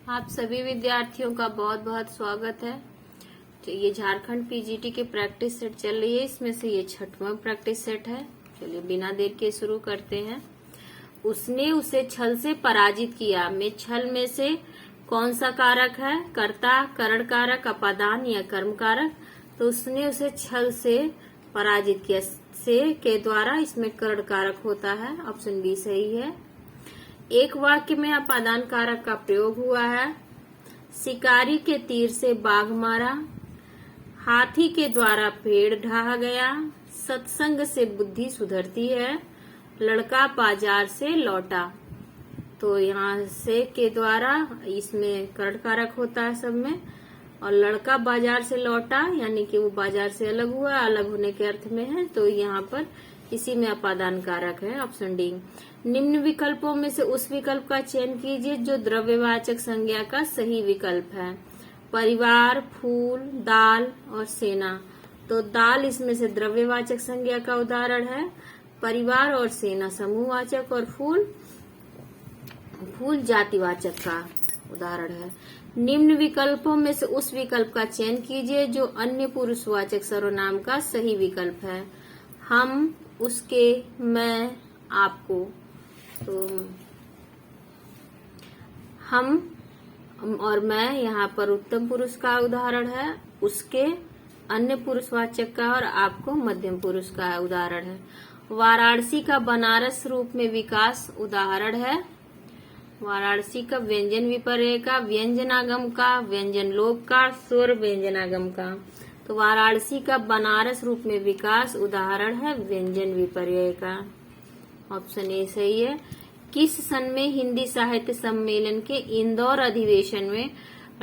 आप सभी विद्यार्थियों का बहुत बहुत स्वागत है। तो ये झारखंड पीजीटी की प्रैक्टिस सेट चल रही है, इसमें से ये 6वां प्रैक्टिस सेट है। चलिए बिना देर के शुरू करते हैं। उसने उसे छल से पराजित किया में छल में से कौन सा कारक है? कर्ता, करण कारक, अपादान या कर्म कारक। तो उसने उसे छल से पराजित किया से के द्वारा, इसमें करण कारक होता है। ऑप्शन बी सही है। एक वाक्य में अपादान कारक का प्रयोग हुआ है। शिकारी के तीर से बाघ मारा, हाथी के द्वारा पेड़ ढहा गया, सत्संग से बुद्धि सुधरती है, लड़का बाजार से लौटा। तो यहाँ से के द्वारा इसमें कर्ण कारक होता है सब में, और लड़का बाजार से लौटा यानी कि वो बाजार से अलग हुआ, अलग होने के अर्थ में है। तो यहाँ पर इसी में अपादान कारक है। Option D. निम्न विकल्पों में से उस विकल्प का चयन कीजिए जो द्रव्यवाचक संज्ञा का सही विकल्प है। परिवार, फूल, दाल और सेना। तो दाल इसमें से द्रव्यवाचक संज्ञा का उदाहरण है। परिवार और सेना समूहवाचक, और फूल जातिवाचक का उदाहरण है। निम्न विकल्पों में से उस विकल्प का चयन कीजिए जो अन्य पुरुषवाचक सर्वनाम का सही विकल्प है। हम, उसके, मैं, आपको। तो हम और मैं यहाँ पर उत्तम पुरुष का उदाहरण है, उसके अन्य पुरुषवाचक का, और आपको मध्यम पुरुष का उदाहरण है। वाराणसी का बनारस रूप में विकास उदाहरण है। वाराणसी का व्यंजन विपर्य का, व्यंजनागम का, व्यंजन लोप का, स्वर व्यंजनागम का। तो वाराणसी का बनारस रूप में विकास उदाहरण है व्यंजन विपर्य का। ऑप्शन ए सही है। किस सन में हिंदी साहित्य सम्मेलन के इंदौर अधिवेशन में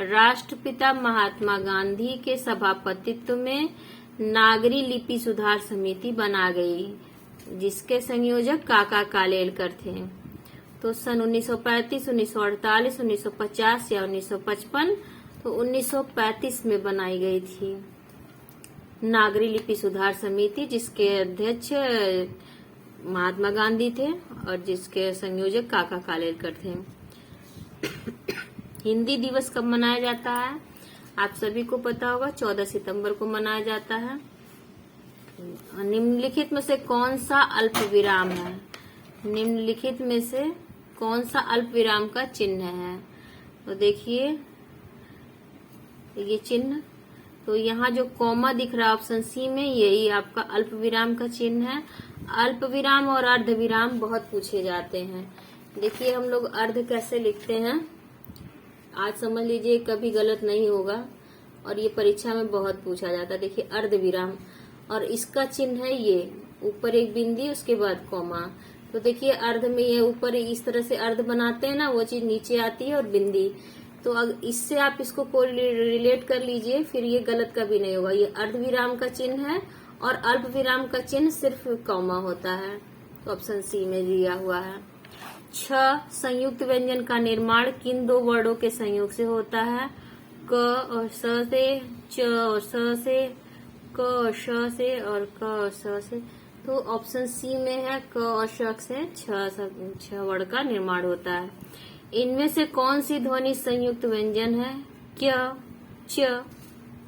राष्ट्रपिता महात्मा गांधी के सभापतित्व में नागरी लिपि सुधार समिति बना गई, जिसके संयोजक काका कालेलकर थे? तो सन 1935, 1948, 1950 या 1955? तो 1935 में बनाई गई थी नागरी लिपि सुधार समिति, जिसके अध्यक्ष महात्मा गांधी थे और जिसके संयोजक काका कालेलकर थे। हिंदी दिवस कब मनाया जाता है? आप सभी को पता होगा, 14 सितंबर को मनाया जाता है। निम्नलिखित में से कौन सा अल्प विराम है? निम्नलिखित में से कौन सा अल्प विराम का चिन्ह है? तो देखिए ये चिन्ह, तो यहाँ जो कॉमा दिख रहा है ऑप्शन सी में, यही आपका अल्प विराम का चिन्ह है। अल्प विराम और अर्ध विराम बहुत पूछे जाते हैं। देखिए हम लोग अर्ध कैसे लिखते हैं, आज समझ लीजिए, कभी गलत नहीं होगा, और ये परीक्षा में बहुत पूछा जाता है। देखिए अर्ध विराम, और इसका चिन्ह है ये, ऊपर एक बिंदी उसके बाद कॉमा। तो देखिए अर्ध में ये ऊपर इस तरह से अर्ध बनाते हैं ना, वो चीज नीचे आती है और बिंदी। तो इससे आप इसको रिलेट कर लीजिए, फिर ये गलत कभी नहीं होगा। ये अर्ध विराम का चिन्ह है और अल्प विराम का चिन्ह सिर्फ कॉमा होता है। तो ऑप्शन सी में दिया हुआ है। 6 संयुक्त व्यंजन का निर्माण किन दो वर्णों के संयोग से होता है? क और स से, च और स से, क और श से, और क और स से। तो ऑप्शन सी में है क और श से 6 वर्ण का निर्माण होता है। इनमें से कौन सी ध्वनि संयुक्त व्यंजन है? क्य, च,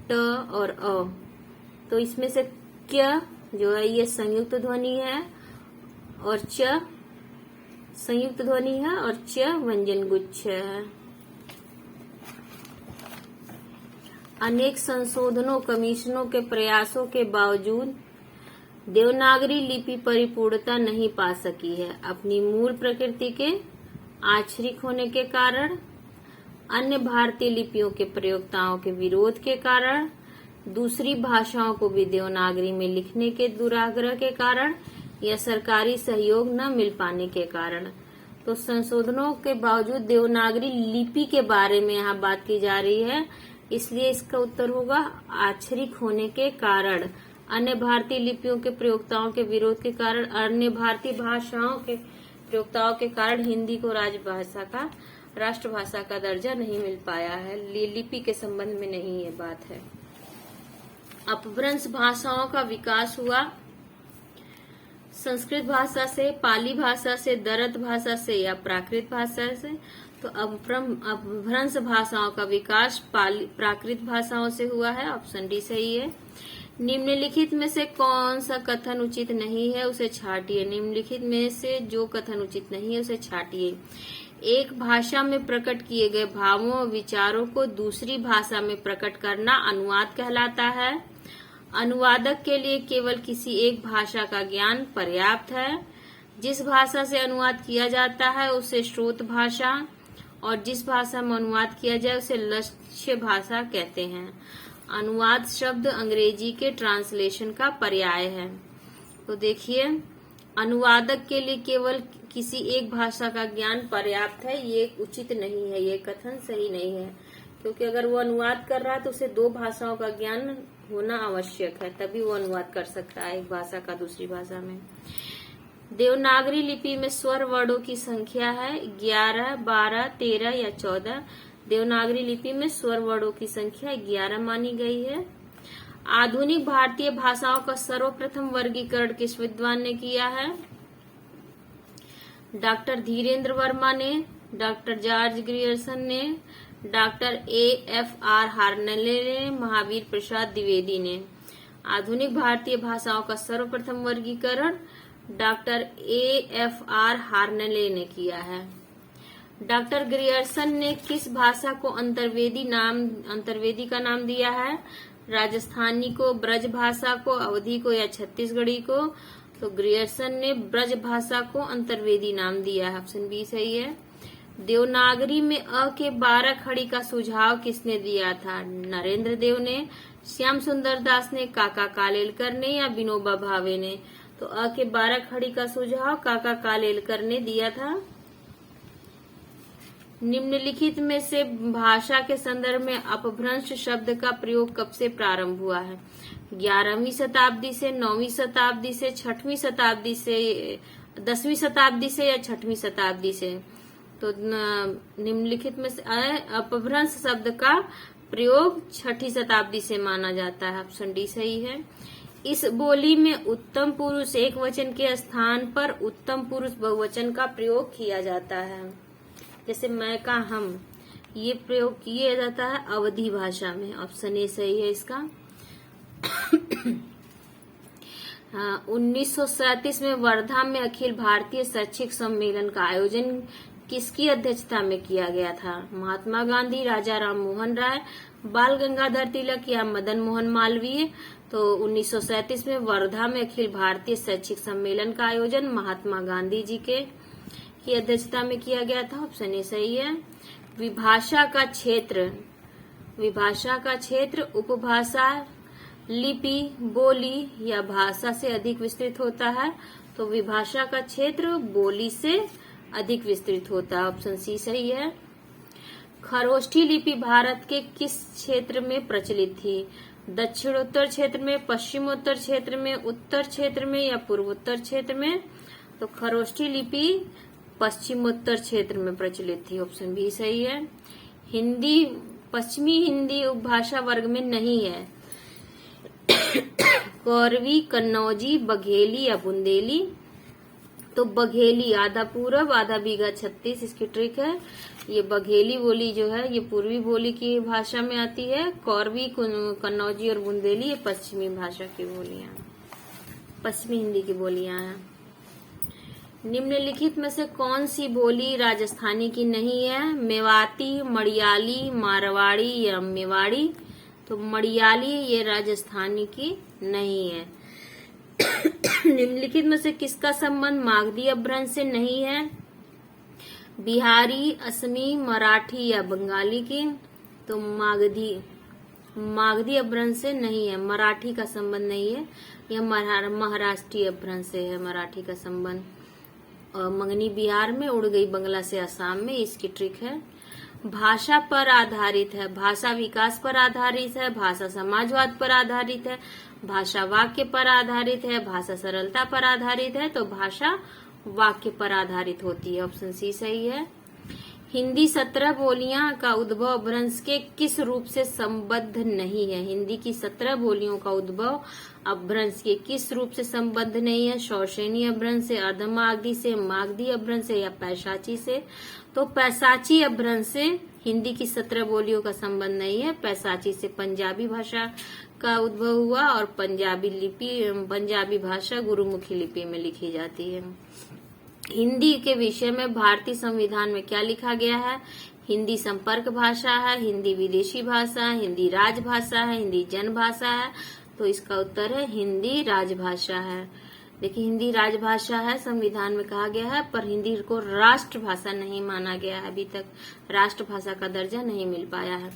ट और अ। तो इसमें से क्य जो है ये संयुक्त ध्वनि है, और च संयुक्त ध्वनि है, और च व्यंजन गुच्छ है। अनेक संशोधनों, कमीशनों के प्रयासों के बावजूद देवनागरी लिपि परिपूर्णता नहीं पा सकी है। अपनी मूल प्रकृति के आच्छरिक होने के कारण, अन्य भारतीय लिपियों के प्रयोक्ताओं के विरोध के कारण, दूसरी भाषाओं को भी देवनागरी में लिखने के दुराग्रह के कारण, या सरकारी सहयोग न मिल पाने के कारण। तो संशोधनों के बावजूद देवनागरी लिपि के बारे में यहाँ बात की जा रही है, इसलिए इसका उत्तर होगा आच्छरिक होने के कारण, अन्य भारतीय लिपियों के प्रयोक्ताओं के विरोध के कारण, अन्य भारतीय भाषाओं के प्रयोक्ताओं के कारण हिंदी को राष्ट्रभाषा का दर्जा नहीं मिल पाया है। लिपि के संबंध में नहीं ये बात है। अपभ्रंश भाषाओं का विकास हुआ। संस्कृत भाषा से, पाली भाषा से, दरत भाषा से या प्राकृत भाषा से। तो अपभ्रंश भाषाओं का विकास प्राकृत भाषाओं से हुआ है। ऑप्शन डी सही है। निम्नलिखित में से कौन सा कथन उचित नहीं है, उसे छांटिए। निम्नलिखित में से जो कथन उचित नहीं है उसे छांटिए। एक भाषा में प्रकट किए गए भावों और विचारों को दूसरी भाषा में प्रकट करना अनुवाद कहलाता है। अनुवादक के लिए केवल किसी एक भाषा का ज्ञान पर्याप्त है। जिस भाषा से अनुवाद किया जाता है उसे स्रोत भाषा और जिस भाषा में अनुवाद किया जाए उसे लक्ष्य भाषा कहते हैं। अनुवाद शब्द अंग्रेजी के ट्रांसलेशन का पर्याय है। तो देखिए, अनुवादक के लिए केवल किसी एक भाषा का ज्ञान पर्याप्त है, ये उचित नहीं है, ये कथन सही नहीं है। क्योंकि अगर वो अनुवाद कर रहा है तो उसे दो भाषाओं का ज्ञान होना आवश्यक है, तभी वो अनुवाद कर सकता है एक भाषा का दूसरी भाषा में। देवनागरी लिपि में स्वर वर्णों की संख्या है 11, 12, 13 या 14। देवनागरी लिपि में स्वर वर्णों की संख्या 11 मानी गई है। आधुनिक भारतीय भाषाओं का सर्वप्रथम वर्गीकरण किस विद्वान ने किया है? डॉक्टर धीरेन्द्र वर्मा ने, डॉक्टर जॉर्ज ग्रियर्सन ने, डॉक्टर A.F.R. हार्नेले ने, महावीर प्रसाद द्विवेदी ने। आधुनिक भारतीय भाषाओं का सर्वप्रथम वर्गीकरण डॉक्टर A.F.R. हार्नेले ने किया है। डॉक्टर ग्रियर्सन ने किस भाषा को अंतर्वेदी का नाम दिया है? राजस्थानी को, ब्रज भाषा को, अवधी को या छत्तीसगढ़ी को? तो ग्रियर्सन ने ब्रज भाषा को अंतर्वेदी नाम दिया है। ऑप्शन बी सही है। देवनागरी में अ के 12 खड़ी का सुझाव किसने दिया था? नरेंद्र देव ने, श्याम सुंदर दास ने, काका कालेलकर ने या विनोबा भावे ने? तो अ के 12 खड़ी का सुझाव काका कालेलकर ने दिया था। निम्नलिखित में से भाषा के संदर्भ में अपभ्रंश शब्द का प्रयोग कब से प्रारंभ हुआ है? 11वीं शताब्दी से, 9वीं शताब्दी से, 6वीं शताब्दी से, 10वीं शताब्दी से या 6वीं शताब्दी से? तो निम्नलिखित में से अपभ्रंश शब्द का प्रयोग 6ठी शताब्दी से माना जाता है। ऑप्शन डी सही है। इस बोली में उत्तम पुरुष एक वचन के स्थान पर उत्तम पुरुष बहुवचन का प्रयोग किया जाता है। जैसे मैं का हम, ये प्रयोग किया जाता है अवधी भाषा में। ऑप्शन ए सही है इसका। 1937 में वर्धा में अखिल भारतीय शैक्षिक सम्मेलन का आयोजन किसकी अध्यक्षता में किया गया था? महात्मा गांधी, राजा राम मोहन राय, बाल गंगाधर तिलक या मदन मोहन मालवीय? तो 1937 में वर्धा में अखिल भारतीय शैक्षिक सम्मेलन का आयोजन महात्मा गांधी जी की अध्यक्षता में किया गया था। ऑप्शन ए सही है। विभाषा का क्षेत्र उपभाषा, लिपि, बोली या भाषा से अधिक विस्तृत होता है। तो विभाषा का क्षेत्र बोली से अधिक विस्तृत होता है। ऑप्शन सी सही है। खरोष्ठी लिपि भारत के किस क्षेत्र में प्रचलित थी? दक्षिणोत्तर क्षेत्र में, पश्चिमोत्तर क्षेत्र में, उत्तर क्षेत्र में या पूर्वोत्तर क्षेत्र में? तो खरोष्ठी लिपि पश्चिमोत्तर क्षेत्र में प्रचलित थी। ऑप्शन बी सही है। हिंदी पश्चिमी हिंदी उपभाषा वर्ग में नहीं है। कौरवी, कन्नौजी, बघेली या बुंदेली? तो बघेली आधा पूरब आधा बीघा 36 इसकी ट्रिक है। ये बघेली बोली जो है ये पूर्वी बोली की भाषा में आती है। कौरवी, कन्नौजी और बुंदेली ये पश्चिमी भाषा की बोलियां, पश्चिमी हिंदी की बोलियां हैं। निम्नलिखित में से कौन सी बोली राजस्थानी की नहीं है? मेवाती, मड़ियाली, मारवाड़ी या मेवाड़ी? तो मड़ियाली ये राजस्थानी की नहीं है। निम्नलिखित में से किसका संबंध मागधी अपभ्रंश से नहीं है? बिहारी, असमी, मराठी या बंगाली की? तो मागधी अपभ्रंश से नहीं है, मराठी का संबंध नहीं है। यह महाराष्ट्रीय अपभ्रंश से है मराठी का संबंध। और मंगनी बिहार में, उड़ गई बंगला से असम में, इसकी ट्रिक है। भाषा पर आधारित है, भाषा विकास पर आधारित है, भाषा समाजवाद पर आधारित है, भाषा वाक्य पर आधारित है, भाषा सरलता पर आधारित है। तो भाषा वाक्य पर आधारित होती है। ऑप्शन सी सही है। हिंदी 17 बोलियां का उद्भव अपभ्रंश के किस रूप से संबद्ध नहीं है? हिंदी की 17 बोलियों का उद्भव अपभ्रंश के किस रूप से संबद्ध नहीं है? शौशेनी अपभ्रंश से, अर्धमागधी से, मागधी अपभ्रंश से या पैशाची से? तो पैसाची अपभ्रंश से हिंदी की 17 बोलियों का संबंध नहीं है। पैसाची से पंजाबी भाषा का उद्भव हुआ और पंजाबी भाषा गुरुमुखी लिपि में लिखी जाती है। हिंदी के विषय में भारतीय संविधान में क्या लिखा गया है? हिंदी संपर्क भाषा है, हिंदी विदेशी भाषा है, हिंदी राजभाषा है, हिंदी जन भाषा है। तो इसका उत्तर है हिंदी राजभाषा है। देखिए, हिंदी राजभाषा है, संविधान में कहा गया है, पर हिंदी को राष्ट्रभाषा नहीं माना गया है। अभी तक राष्ट्रभाषा का दर्जा नहीं मिल पाया है।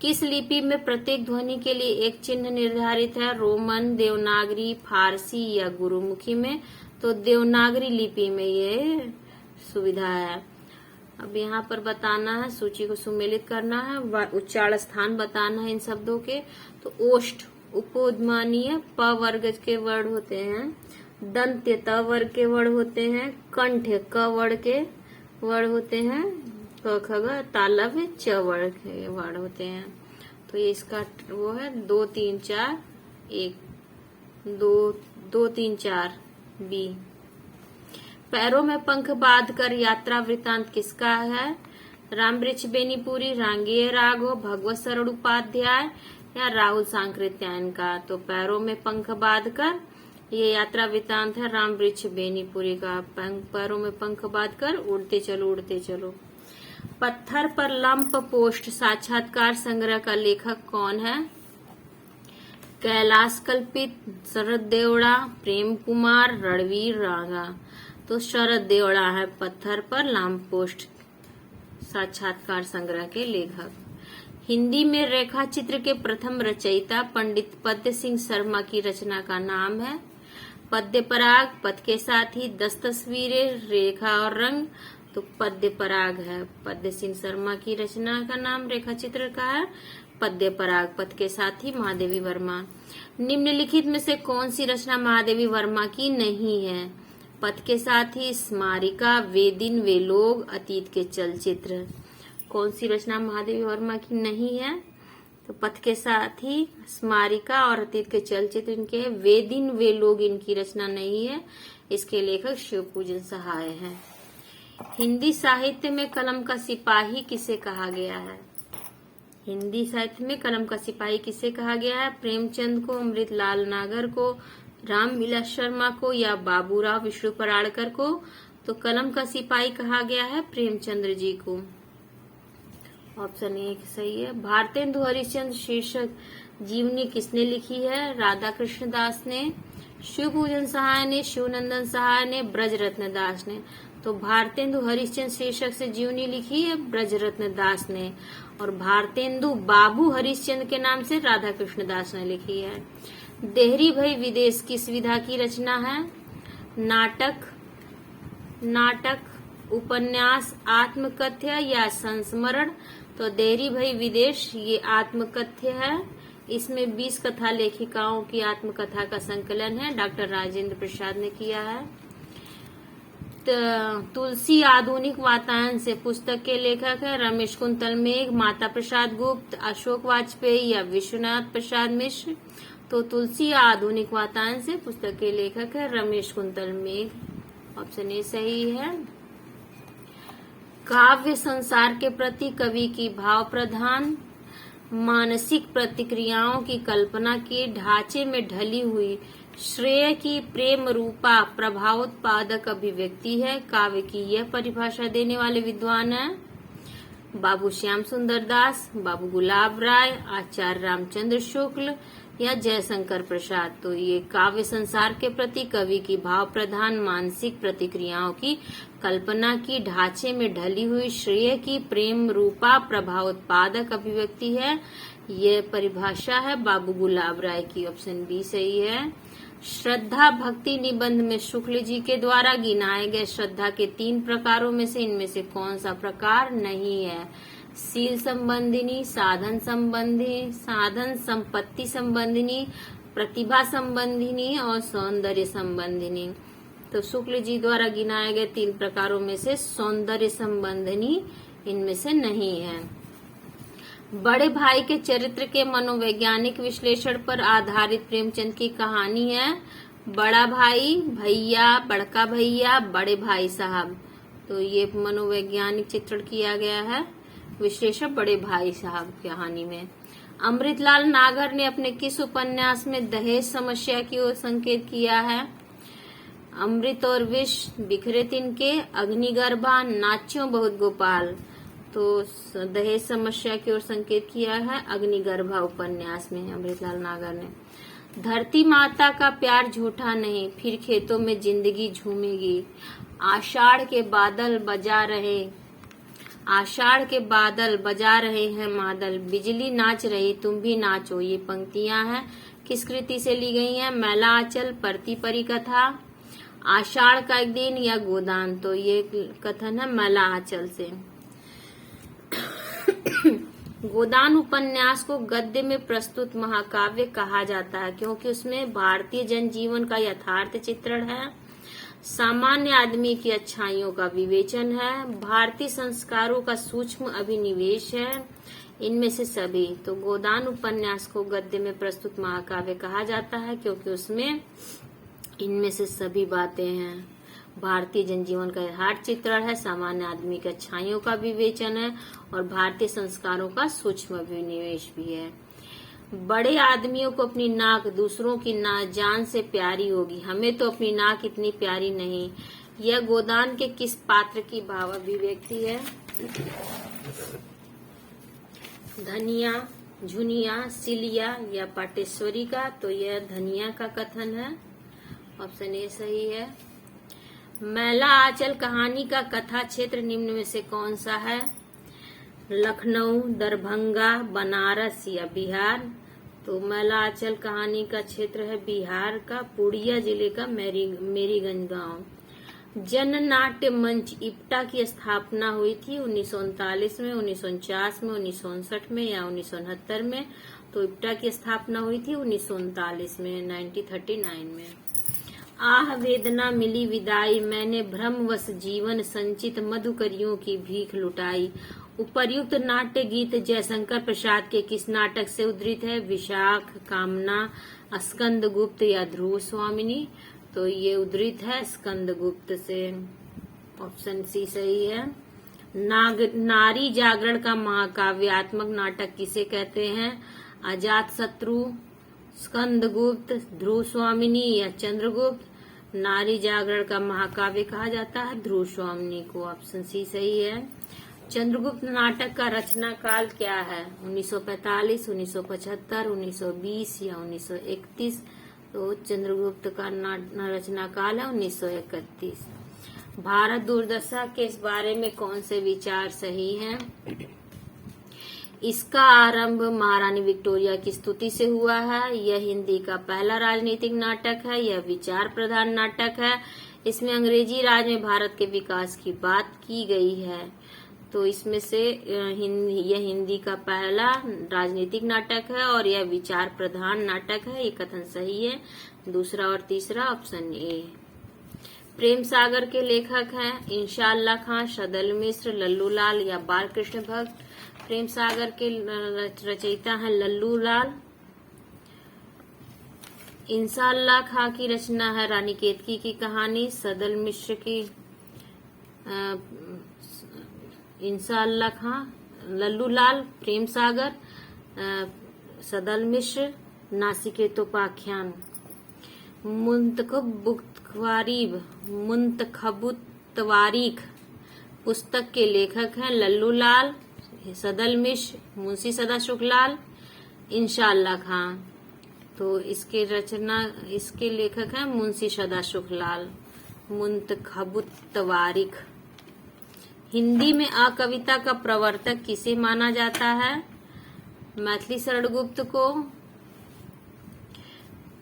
किस लिपि में प्रत्येक ध्वनि के लिए एक चिन्ह निर्धारित है? रोमन, देवनागरी, फारसी या गुरुमुखी में? तो देवनागरी लिपि में ये सुविधा है। अब यहाँ पर बताना है, सूची को सुमेलित करना है, उच्चारण स्थान बताना है इन शब्दों के। तो ओष्ठ उपोद्मानीय प वर्ग के वर्ण होते हैं, दंत्य त वर्ग के वर्ण होते हैं, कंठ क वर्ग के वर्ण होते हैं, क ख ग तालव्य च वर्ग के वर्ण होते हैं। तो ये इसका वो है 2 3 4 1 2 3 4 बी। पैरों में पंख बांधकर यात्रा वृतांत किसका है? रामवृक्ष बेनीपुरी, रांगेय राघव, भगवत शरण उपाध्याय या राहुल सांकृत्यायन का? तो पैरों में पंख बांधकर ये यात्रा वृतांत है रामवृक्ष बेनीपुरी का। पैरों में पंख बांधकर उड़ते चलो उड़ते चलो। पत्थर पर लंप पोस्ट साक्षात्कार संग्रह का लेखक कौन है? कैलाश कल्पित, शरद देवड़ा, प्रेम कुमार, रणवीर रांगा। तो शरद देवड़ा है पत्थर पर लंप पोस्ट साक्षात्कार संग्रह के लेखक। हिंदी में रेखा चित्र के प्रथम रचयिता पंडित पद्य सिंह शर्मा की रचना का नाम है? पद्य पराग, पद के साथ ही 10 तस्वीरें, रेखा और रंग। तो पद्य पराग है। पद्य सिंह शर्मा की रचना का नाम रेखा चित्र का है पद्य पराग, पद के साथ ही महादेवी वर्मा। निम्नलिखित में से कौन सी रचना महादेवी वर्मा की नहीं है? पद के साथ ही स्मारिका, वे दिन वे लोग, अतीत के चलचित्र। कौन सी रचना महादेवी वर्मा की नहीं है? तो पथ के साथ ही स्मारिका और अतीत के चलचित्र इनके हैं। वे दिन वे लोग इनकी रचना नहीं है। इसके लेखक शिवपूजन सहाय हैं। हिंदी साहित्य में कलम का सिपाही किसे कहा गया है? हिंदी साहित्य में कलम का सिपाही किसे कहा गया है? प्रेमचंद को, अमृतलाल नागर को, रामविलास शर्मा को या बाबूराव विष्णु पराड़कर को? तो कलम का सिपाही कहा गया है प्रेमचंद्र जी को। ऑप्शन ए सही है। भारतेंदु हरिश्चंद्र शीर्षक जीवनी किसने लिखी है? राधा कृष्ण दास ने, शिवपूजन सहाय ने, शिवनंदन सहाय ने, ब्रजरत्न दास ने। तो भारतेंदु हरिश्चंद्र शीर्षक से जीवनी लिखी है ब्रजरत्न दास ने, और भारतेंदु बाबू हरिश्चंद्र के नाम से राधा कृष्ण दास ने लिखी है। देहरी भई विदेश किस विधा की रचना है? नाटक, उपन्यास, आत्मकथ्य या संस्मरण? तो देहरी भई विदेश ये आत्मकथ्य है। इसमें 20 कथा लेखिकाओं की आत्मकथा का संकलन है। डॉक्टर राजेंद्र प्रसाद ने किया है। तुलसी आधुनिक वातायन से पुस्तक के लेखक है रमेश कुंतल मेघ, माता प्रसाद गुप्त, अशोक वाजपेयी या विश्वनाथ प्रसाद मिश्र। तो तुलसी आधुनिक वातायन से पुस्तक के लेखक है रमेश कुंतल मेघ। ऑप्शन ए सही है। काव्य संसार के प्रति कवि की भाव प्रधान मानसिक प्रतिक्रियाओं की कल्पना के ढांचे में ढली हुई श्रेय की प्रेम रूपा प्रभावोत्पादक अभिव्यक्ति है। काव्य की यह परिभाषा देने वाले विद्वान हैं बाबू श्याम सुंदर दास, बाबू गुलाब राय, आचार्य रामचंद्र शुक्ल या जयशंकर प्रसाद। तो ये काव्य संसार के प्रति कवि की भाव प्रधान मानसिक प्रतिक्रियाओं की कल्पना की ढांचे में ढली हुई श्रेय की प्रेम रूपा प्रभावोत्पादक अभिव्यक्ति है। ये परिभाषा है बाबू गुलाब राय की। ऑप्शन बी सही है। श्रद्धा भक्ति निबंध में शुक्ल जी के द्वारा गिनाए गए श्रद्धा के 3 प्रकारों में से इनमें से कौन सा प्रकार नहीं है? शील संबंधिनी, साधन संबंधी, साधन संपत्ति संबंधिनी, प्रतिभा संबंधिनी और सौंदर्य संबंधिनी। तो शुक्ल जी द्वारा गिनाए गए 3 प्रकारों में से सौंदर्य संबंधिनी इनमें से नहीं है। बड़े भाई के चरित्र के मनोवैज्ञानिक विश्लेषण पर आधारित प्रेमचंद की कहानी है बड़ा भाई, भैया, बड़का भैया, बड़े भाई साहब। तो ये मनोवैज्ञानिक चित्रण किया गया है विश्लेषक बड़े भाई साहब कहानी में। अमृतलाल नागर ने अपने किस उपन्यास में दहेज समस्या की ओर संकेत किया है? अमृत और विष, बिखरे तिनके, अग्निगर्भा, नाच्यों बहुत गोपाल। तो दहेज समस्या की ओर संकेत किया है अग्निगर्भा उपन्यास में अमृतलाल नागर ने। धरती माता का प्यार झूठा नहीं, फिर खेतों में जिंदगी झूमेगी। आषाढ़ के बादल बजा रहे हैं मादल, बिजली नाच रही तुम भी नाचो। ये पंक्तियां हैं किस कृति से ली गई हैं? मैला आंचल, परती परी कथा, आषाढ़ का एक दिन या गोदान। तो ये कथन है मैला आंचल से। गोदान उपन्यास को गद्य में प्रस्तुत महाकाव्य कहा जाता है क्योंकि उसमें भारतीय जनजीवन का यथार्थ चित्रण है, सामान्य आदमी की अच्छाइयों का विवेचन है, भारतीय संस्कारों का सूक्ष्म अभिनिवेश है, इनमें से सभी। तो गोदान उपन्यास को गद्य में प्रस्तुत महाकाव्य कहा जाता है क्योंकि उसमें इनमें से सभी बातें हैं, भारतीय जनजीवन का यथार्थ चित्रण है, सामान्य आदमी की अच्छाइयों का विवेचन है और भारतीय संस्कारों का सूक्ष्म अभिनिवेश भी है। बड़े आदमियों को अपनी नाक दूसरों की जान से प्यारी होगी, हमें तो अपनी नाक इतनी प्यारी नहीं। यह गोदान के किस पात्र की भाव अभिव्यक्ति है? धनिया, झुनिया, सिलिया या पाटेश्वरी का? तो यह धनिया का कथन है, ऑप्शन ए सही है। मैला आंचल कहानी का कथा क्षेत्र निम्न में से कौन सा है? लखनऊ, दरभंगा, बनारस या बिहार? तो मैला आंचल कहानी का क्षेत्र है बिहार का पूर्णिया जिले का मेरीगंज गांव। जन नाट्य मंच इप्टा की स्थापना हुई थी 1939 में, 1949 में, 1959 में या 1969 में? तो इप्टा की स्थापना हुई थी 1939 में, 1939 में। आह वेदना मिली विदाई, मैंने भ्रमवश जीवन संचित मधुकरियों की भीख लुटाई। उपर्युक्त नाट्य गीत जयशंकर प्रसाद के किस नाटक से उद्धृत है? विशाख, कामना, स्कंदगुप्त या ध्रुव स्वामिनी? तो ये उद्धृत है स्कंदगुप्त से, ऑप्शन सी सही है। नारी जागरण का महाकाव्यात्मक नाटक किसे कहते हैं? अजात शत्रु, स्कंदगुप्त, ध्रुव स्वामिनी या चंद्रगुप्त? नारी जागरण का महाकाव्य कहा जाता है ध्रुव स्वामिनी को, ऑप्शन सी सही है। चंद्रगुप्त नाटक का रचना काल क्या है? 1945, 1975, 1920 या 1931? तो चंद्रगुप्त का रचना काल है 1931। भारत दुर्दशा के इस बारे में कौन से विचार सही हैं? इसका आरंभ महारानी विक्टोरिया की स्तुति से हुआ है, यह हिंदी का पहला राजनीतिक नाटक है, यह विचार प्रधान नाटक है, इसमें अंग्रेजी राज में भारत के विकास की बात की गई है। तो इसमें से यह हिंदी का पहला राजनीतिक नाटक है और यह विचार प्रधान नाटक है, ये कथन सही है। दूसरा और तीसरा ऑप्शन ए। प्रेम सागर के लेखक हैं इंशाअल्लाह खां, सदल मिश्र, लल्लू लाल या बालकृष्ण भट्ट? प्रेम सागर के रचयिता हैं लल्लू लाल। इंशाअल्लाह खां की रचना है रानी केतकी की कहानी। सदल मिश्र की इंशाअल्लाह खां, लल्लू लाल, प्रेम सागर, सदल मिश्र, नासिकेतोपाख्यान। मुंतखबुत्तवारीख पुस्तक के लेखक हैं लल्लू लाल, सदल मिश्र, मुंशी सदाशुकलाल, इंशाअल्लाह खां। तो इसके लेखक हैं मुंशी सदाशुकलाल। मुंतखबुत्तवारीख। हिंदी में अकविता का प्रवर्तक किसे माना जाता है? मैथिली शरण गुप्त को,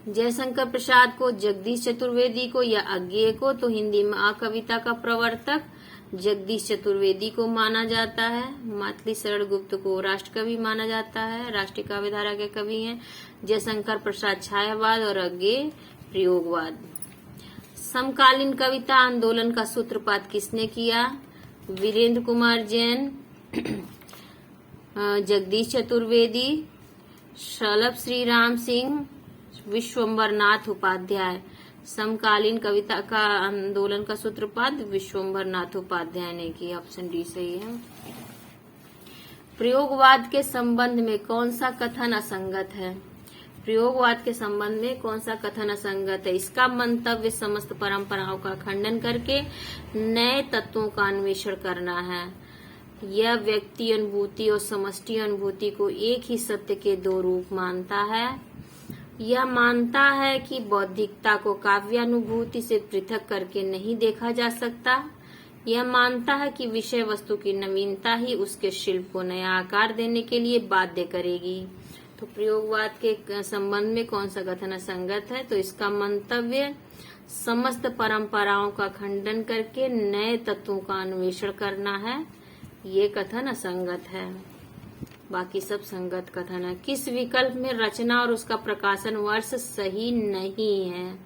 जयशंकर प्रसाद को, जगदीश चतुर्वेदी को या अज्ञेय को? तो हिंदी में अकविता का प्रवर्तक जगदीश चतुर्वेदी को माना जाता है। मैथिली शरण गुप्त को राष्ट्रकवि माना जाता है, राष्ट्रीय काव्यधारा के कवि हैं। जयशंकर प्रसाद छायावाद और अज्ञेय प्रयोगवाद। समकालीन कविता आंदोलन का सूत्रपात किसने किया? वीरेंद्र कुमार जैन, जगदीश चतुर्वेदी, शलभ श्री राम सिंह, विश्वम्बर नाथ उपाध्याय। समकालीन कविता का आंदोलन का सूत्रपात विश्वम्भर नाथोपाध्याय ने की। ऑप्शन डी सही है। प्रयोगवाद के संबंध में कौन सा कथन असंगत है? प्रयोगवाद के संबंध में कौन सा कथन असंगत है? इसका मंतव्य समस्त परंपराओं का खंडन करके नए तत्वों का अन्वेषण करना है। यह व्यक्ति अनुभूति और समष्टि अनुभूति को एक ही सत्य के दो रूप मानता है। यह मानता है कि बौद्धिकता को काव्यानुभूति से पृथक करके नहीं देखा जा सकता। यह मानता है कि विषय वस्तु की नवीनता ही उसके शिल्प को नया आकार देने के लिए बाध्य करेगी। तो प्रयोगवाद के संबंध में कौन सा कथन असंगत है? तो इसका मंतव्य समस्त परंपराओं का खंडन करके नए तत्वों का अन्वेषण करना है। ये कथन असंगत है, बाकी सब संगत कथन है। किस विकल्प में रचना और उसका प्रकाशन वर्ष सही नहीं है?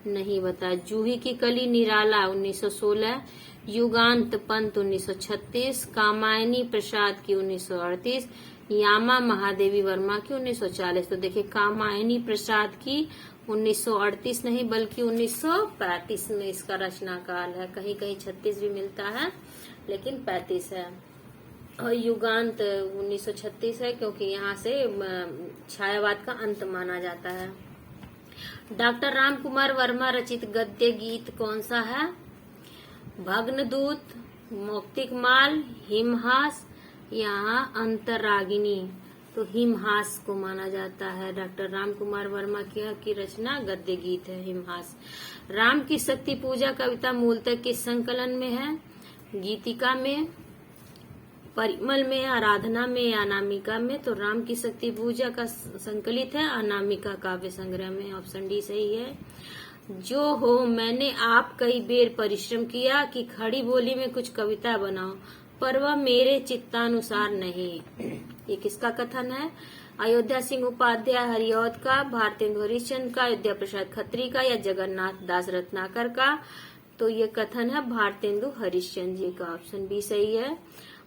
नहीं बता। जूही की कली निराला 1916, युगांत पंत 1936, कामायनी प्रसाद की 1938, यामा महादेवी वर्मा की 1940। तो देखिए कामायनी प्रसाद की 1938 नहीं बल्कि 1935 में इसका रचना काल है। कहीं कहीं 36 भी मिलता है लेकिन 35 है। और युगांत 1936 है क्योंकि यहाँ से छायावाद का अंत माना जाता है। डॉक्टर राम कुमार वर्मा रचित गद्य गीत कौन सा है? भग्नदूत, मौक्तिकमाल, हिमहास, यहाँ अंतरागिनी। तो हिमहास को माना जाता है। डॉक्टर राम कुमार वर्मा की रचना गद्य गीत है हिमहास। राम की शक्ति पूजा कविता मूलतः किस संकलन में है? गीतिका में, परिमल में, आराधना में, अनामिका में। तो राम की शक्ति पूजा का संकलित है अनामिका काव्य संग्रह में। ऑप्शन डी सही है। जो हो मैंने आप कई बेर परिश्रम किया कि खड़ी बोली में कुछ कविता बनाओ, पर वह मेरे चित्तानुसार नहीं। ये किसका कथन है? अयोध्या सिंह उपाध्याय हरिऔध का, भारतेंदु हरिश्चंद्र का, अयोध्या प्रसाद खत्री का या जगन्नाथ दास रत्नाकर का? तो ये कथन है भारतेंदु हरिश्चंद्र जी का। ऑप्शन बी सही है।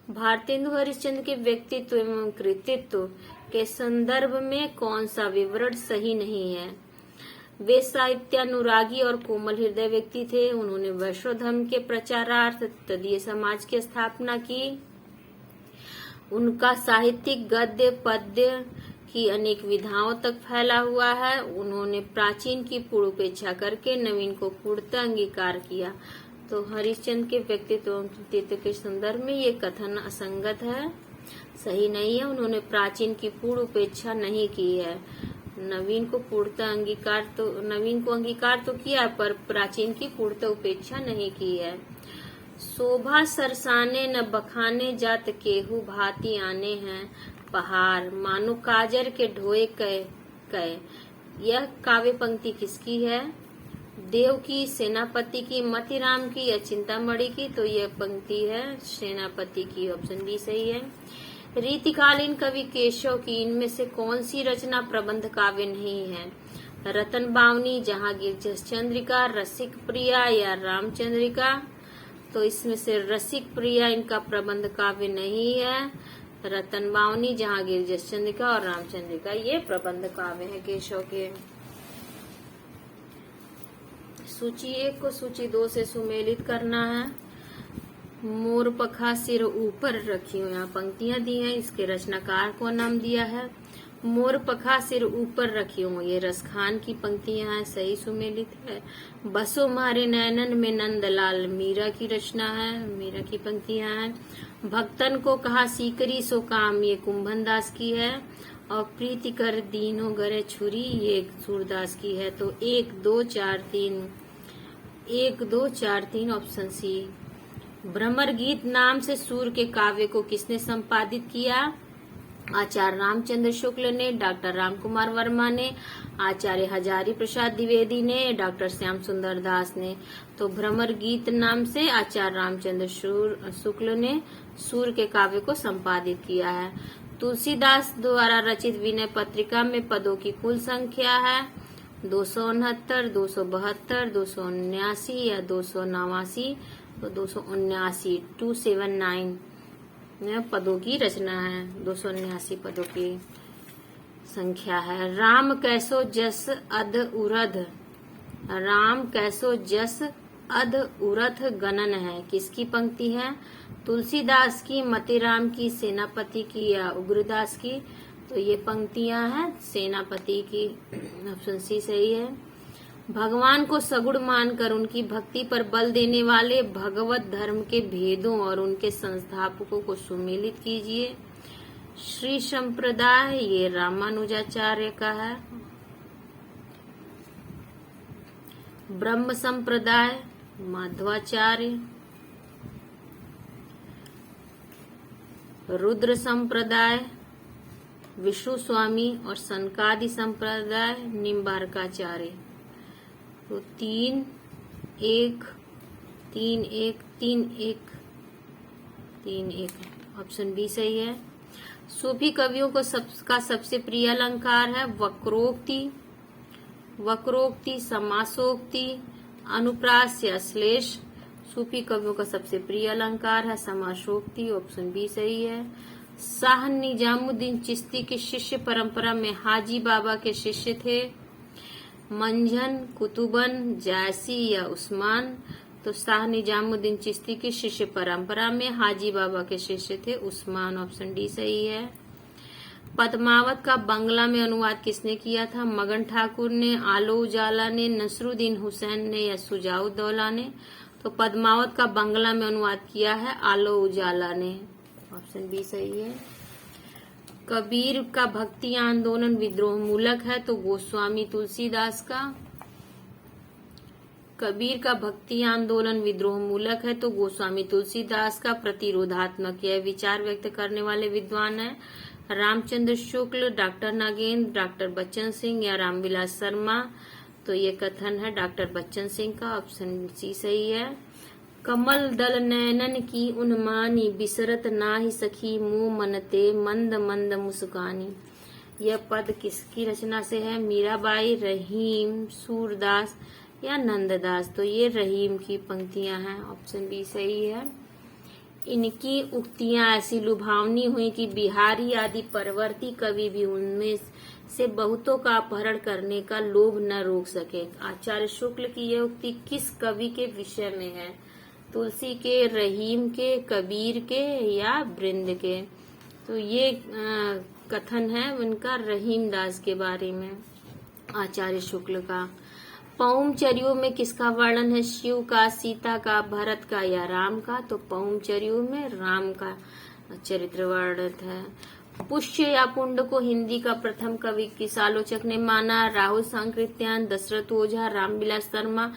भारतेंदु हरिश्चंद्र के व्यक्तित्व एवं कृतित्व के संदर्भ में कौन सा विवरण सही नहीं है? वे साहित्यानुरागी और कोमल हृदय व्यक्ति थे। उन्होंने वैष्णव धर्म के प्रचारार्थ तदीय समाज की स्थापना की। उनका साहित्यिक गद्य पद्य की अनेक विधाओं तक फैला हुआ है। उन्होंने प्राचीन की पूर्वापेक्षा करके नवीन को पूर्णतः अंगीकार किया। तो हरिश्चंद्र के व्यक्तित्व एवं कृतित्व के संदर्भ में ये कथन असंगत है, सही नहीं है। उन्होंने प्राचीन की पूर्वापेक्षा नहीं की है। नवीन को पूर्णतः अंगीकार तो नवीन को अंगीकार तो किया पर प्राचीन की पूर्णतः उपेक्षा नहीं की है। शोभा सरसाने न बखाने जात केहू भांति आने हैं पहाड़, मानो काजर के ढोए कय। यह काव्य पंक्ति किसकी है? देव की, सेनापति की, मतिराम की या चिंतामणि की? तो यह पंक्ति है सेनापति की। ऑप्शन बी सही है। रीतिकालीन कवि केशव की इनमें से कौन सी रचना प्रबंध काव्य नहीं है? रतन बावनी, जहांगीर जसचंद्रिका, रसिक प्रिया या रामचंद्रिका? तो इसमें से रसिक प्रिया इनका प्रबंध काव्य नहीं है। रतन बावनी, जहांगीर जसचंद्रिका और रामचंद्रिका ये प्रबंध काव्य है केशव के। सूची 1 को सूची 2 से सुमेलित करना है। मोर पखा सिर ऊपर रखी हूँ, यहाँ पंक्तियां दी हैं, इसके रचनाकार को नाम दिया है। मोर पखा सिर ऊपर रखी हूँ, ये रसखान की पंक्तियां हैं, सही सुमेलित है। बसो मारे नैनन में नंदलाल, मीरा की रचना है, मीरा की पंक्तियां हैं। भक्तन को कहा सीकरी सो काम, ये कुंभन दास की है। और प्रीति कर दीनो गरे छुरी, ये सूरदास की है। तो 1 2 4 3 ऑप्शन सी। भ्रमर गीत नाम से सूर के काव्य को किसने संपादित किया? आचार्य रामचंद्र शुक्ल ने, डॉक्टर राम कुमार वर्मा ने, आचार्य हजारी प्रसाद द्विवेदी ने, डॉक्टर श्याम सुंदर दास ने। तो भ्रमर गीत नाम से आचार्य रामचंद्र शुक्ल ने सूर के काव्य को संपादित किया है। तुलसीदास द्वारा रचित विनय पत्रिका में पदों की कुल संख्या है 269, 272, 279 या 289। तो 279, 279 पदों की रचना है, 279 पदों की संख्या है। राम कैसो जस अध उरध, राम कैसो जस अध उरथ गणन है, किसकी पंक्ति है? तुलसीदास की, मतीराम की, सेनापति की या उग्रदास की? तो ये पंक्तियां हैं सेनापति की। ऑप्शन सी सही है। भगवान को सगुण मानकर उनकी भक्ति पर बल देने वाले भगवत धर्म के भेदों और उनके संस्थापकों को सुमेलित कीजिए। श्री संप्रदाय ये रामानुजाचार्य का है। ब्रह्म संप्रदाय माधवाचार्य। रुद्र संप्रदाय विष्णु स्वामी और सनकादि संप्रदाय निम्बारकाचार्य। तो 3-1 3-1 3-1 3-1 ऑप्शन बी सही है। सूफी कवियों को का सबसे प्रिय अलंकार है वक्रोक्ति, वक्रोक्ति, समासोक्ति, अनुप्रास या श्लेष। सूफी कवियों का सबसे प्रिय अलंकार है समासोक्ति। ऑप्शन बी सही है। शाह निजामुद्दीन चिश्ती की शिष्य परंपरा में हाजी बाबा के शिष्य थे मंझन, कुतुबन, जायसी या उस्मान। तो शाह निजामुद्दीन चिश्ती की शिष्य परंपरा में हाजी बाबा के शिष्य थे उस्मान। ऑप्शन डी सही है। पद्मावत का बंगला में अनुवाद किसने किया था? मगन ठाकुर ने, आलो उजाला ने, नसरुद्दीन हुसैन ने या सुजाउद्दौला ने? तो पद्मावत का बंगला में अनुवाद किया है आलो उजाला ने। ऑप्शन बी सही है। कबीर का भक्ति आंदोलन विद्रोह मूलक है तो गोस्वामी तुलसीदास का। कबीर का भक्ति आंदोलन विद्रोह मूलक है तो गोस्वामी तुलसीदास का। प्रतिरोधात्मक यह विचार व्यक्त करने वाले विद्वान है रामचंद्र शुक्ल, डॉक्टर नागेंद्र, डॉक्टर बच्चन सिंह या रामविलास शर्मा। तो ये कथन है डॉक्टर बच्चन सिंह का। ऑप्शन सी सही है। कमल दल नैनन की उन्मानी, बिसरत नाहि सखी मुंह मनते मंद मंद मुस्कानी। यह पद किसकी रचना से है? मीराबाई, रहीम, सूरदास या नंददास। तो ये रहीम की पंक्तियां हैं। ऑप्शन बी सही है। इनकी उक्तियां ऐसी लुभावनी हुई कि बिहारी आदि परवर्ती कवि भी उनमें से बहुतों का अपहरण करने का लोभ न रोक सके। आचार्य शुक्ल की यह उक्ति किस कवि के विषय में है? तुलसी के, रहीम के, कबीर के या वृंद के? तो ये कथन है उनका रहीम दास के बारे में, आचार्य शुक्ल का। पौमचर्यों में किसका वर्णन है? शिव का, सीता का, भरत का या राम का? तो पौमचर्यों में राम का चरित्र वर्णित है। पुष्य या पुंड को हिंदी का प्रथम कवि किस आलोचक ने माना? राहुल सांकृत्यायन, दशरथ ओझा, रामविलास शर्मा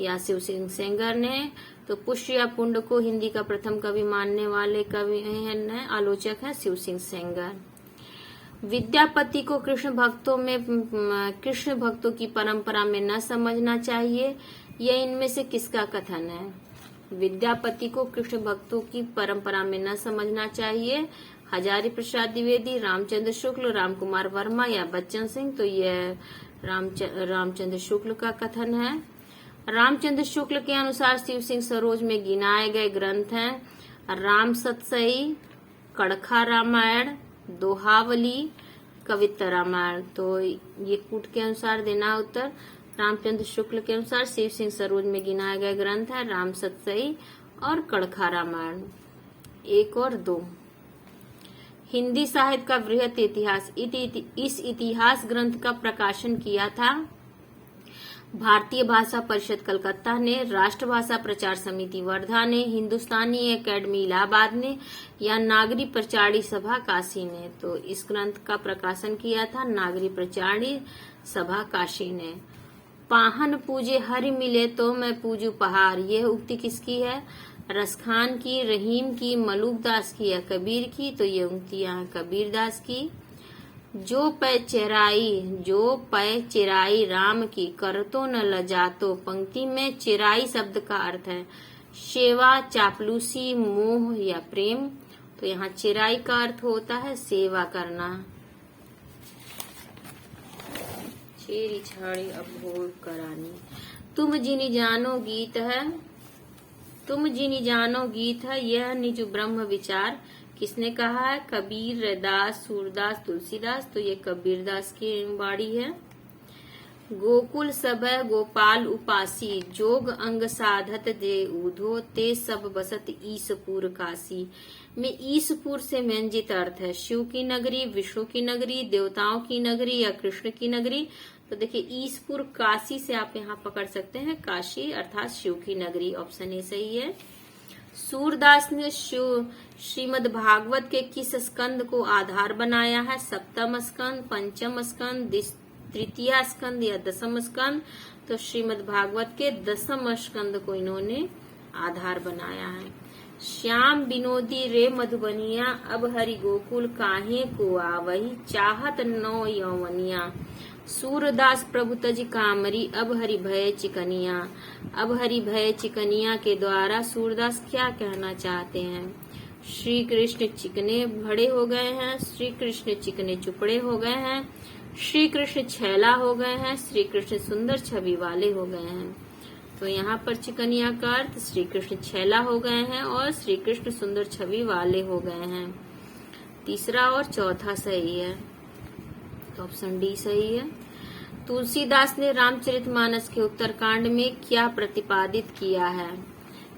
या शिव सिंह सेंगर ने? तो पुष्य या पुंड को हिंदी का प्रथम कवि मानने वाले कवि हैं, आलोचक है शिव सिंह सेंगर। विद्यापति को कृष्ण भक्तों की परंपरा में न समझना चाहिए, यह इनमें से किसका कथन है? विद्यापति को कृष्ण भक्तों की परंपरा में न समझना चाहिए, हजारी प्रसाद द्विवेदी, रामचंद्र शुक्ल, रामकुमार वर्मा या बच्चन सिंह। तो यह रामचंद्र शुक्ल का कथन है। रामचंद्र शुक्ल के अनुसार शिव सिंह सरोज में गिनाए गए ग्रंथ हैं राम सतसई, कड़खा रामायण, दोहावली, कविता रामायण। तो ये कूट के अनुसार देना उत्तर। रामचंद्र शुक्ल के अनुसार शिव सिंह सरोज में गिनाए गए ग्रंथ है राम सतसई और कड़खा रामायण। 1 और 2। हिंदी साहित्य का वृहत इतिहास, इस इतिहास ग्रंथ का प्रकाशन किया था भारतीय भाषा परिषद कलकत्ता ने, राष्ट्रभाषा प्रचार समिति वर्धा ने, हिंदुस्तानी एकेडमी इलाहाबाद ने या नागरी प्रचारी सभा काशी ने? तो इस ग्रंथ का प्रकाशन किया था नागरी प्रचारी सभा काशी ने। पाहन पूजे हरि मिले तो मैं पूजू पहाड़, यह उक्ति किसकी है? रसखान की, रहीम की, मलूक दास की या कबीर की? तो ये उक्तियां हैं कबीर दास की। जो पै चिराई राम की, करतो न लजातो। पंक्ति में चिराई शब्द का अर्थ है सेवा, चापलूसी, मोह या प्रेम। तो यहाँ चिराई का अर्थ होता है सेवा करना। छेड़ी छाड़ी अभोग करानी। तुम जिनी जानो गीत है, तुम जिनी जानो गीत है, यह निज ब्रह्म विचार किसने कहा है? कबीर दास, सूरदास, तुलसीदास। तो ये कबीर दास की वाणी है। गोकुल सब गोपाल उपासी, जोग अंग साधत जे ऊधो, ते सब बसत ईसपुर काशी। में ईसपुर से व्यंजित अर्थ है शिव की नगरी, विष्णु की नगरी, देवताओं की नगरी या कृष्ण की नगरी। तो देखिए ईसपुर काशी से आप यहाँ पकड़ सकते हैं काशी अर्थात शिव की नगरी। ऑप्शन ए सही है। सूरदास ने श्रीमद् भागवत के किस स्कंद को आधार बनाया है? सप्तम स्कंद, पंचम स्कंद, तृतीय स्कंद या दसम स्कंद? तो श्रीमद् भागवत के दसम स्कंद को इन्होंने आधार बनाया है। श्याम विनोदी रे मधुबनिया, अब हरि गोकुल काहे को आवही, चाहत नौ यौवनिया। सूरदास प्रभु तज कामरी, अब हरि भय चिकनिया। अब हरि भय चिकनिया के द्वारा सूरदास क्या कहना चाहते हैं? श्री कृष्ण चिकने भड़े हो गए हैं, श्री कृष्ण चिकने चुपड़े हो गए हैं, श्री कृष्ण छैला हो गए हैं, श्री कृष्ण सुंदर छवि वाले हो गए हैं। तो यहाँ पर चिकनिया का अर्थ श्री कृष्ण छैला हो गए हैं और श्री कृष्ण सुंदर छवि वाले हो गए हैं। तीसरा और चौथा सही है, तो ऑप्शन डी सही है। तुलसीदास ने रामचरितमानस के उत्तरकांड में क्या प्रतिपादित किया है?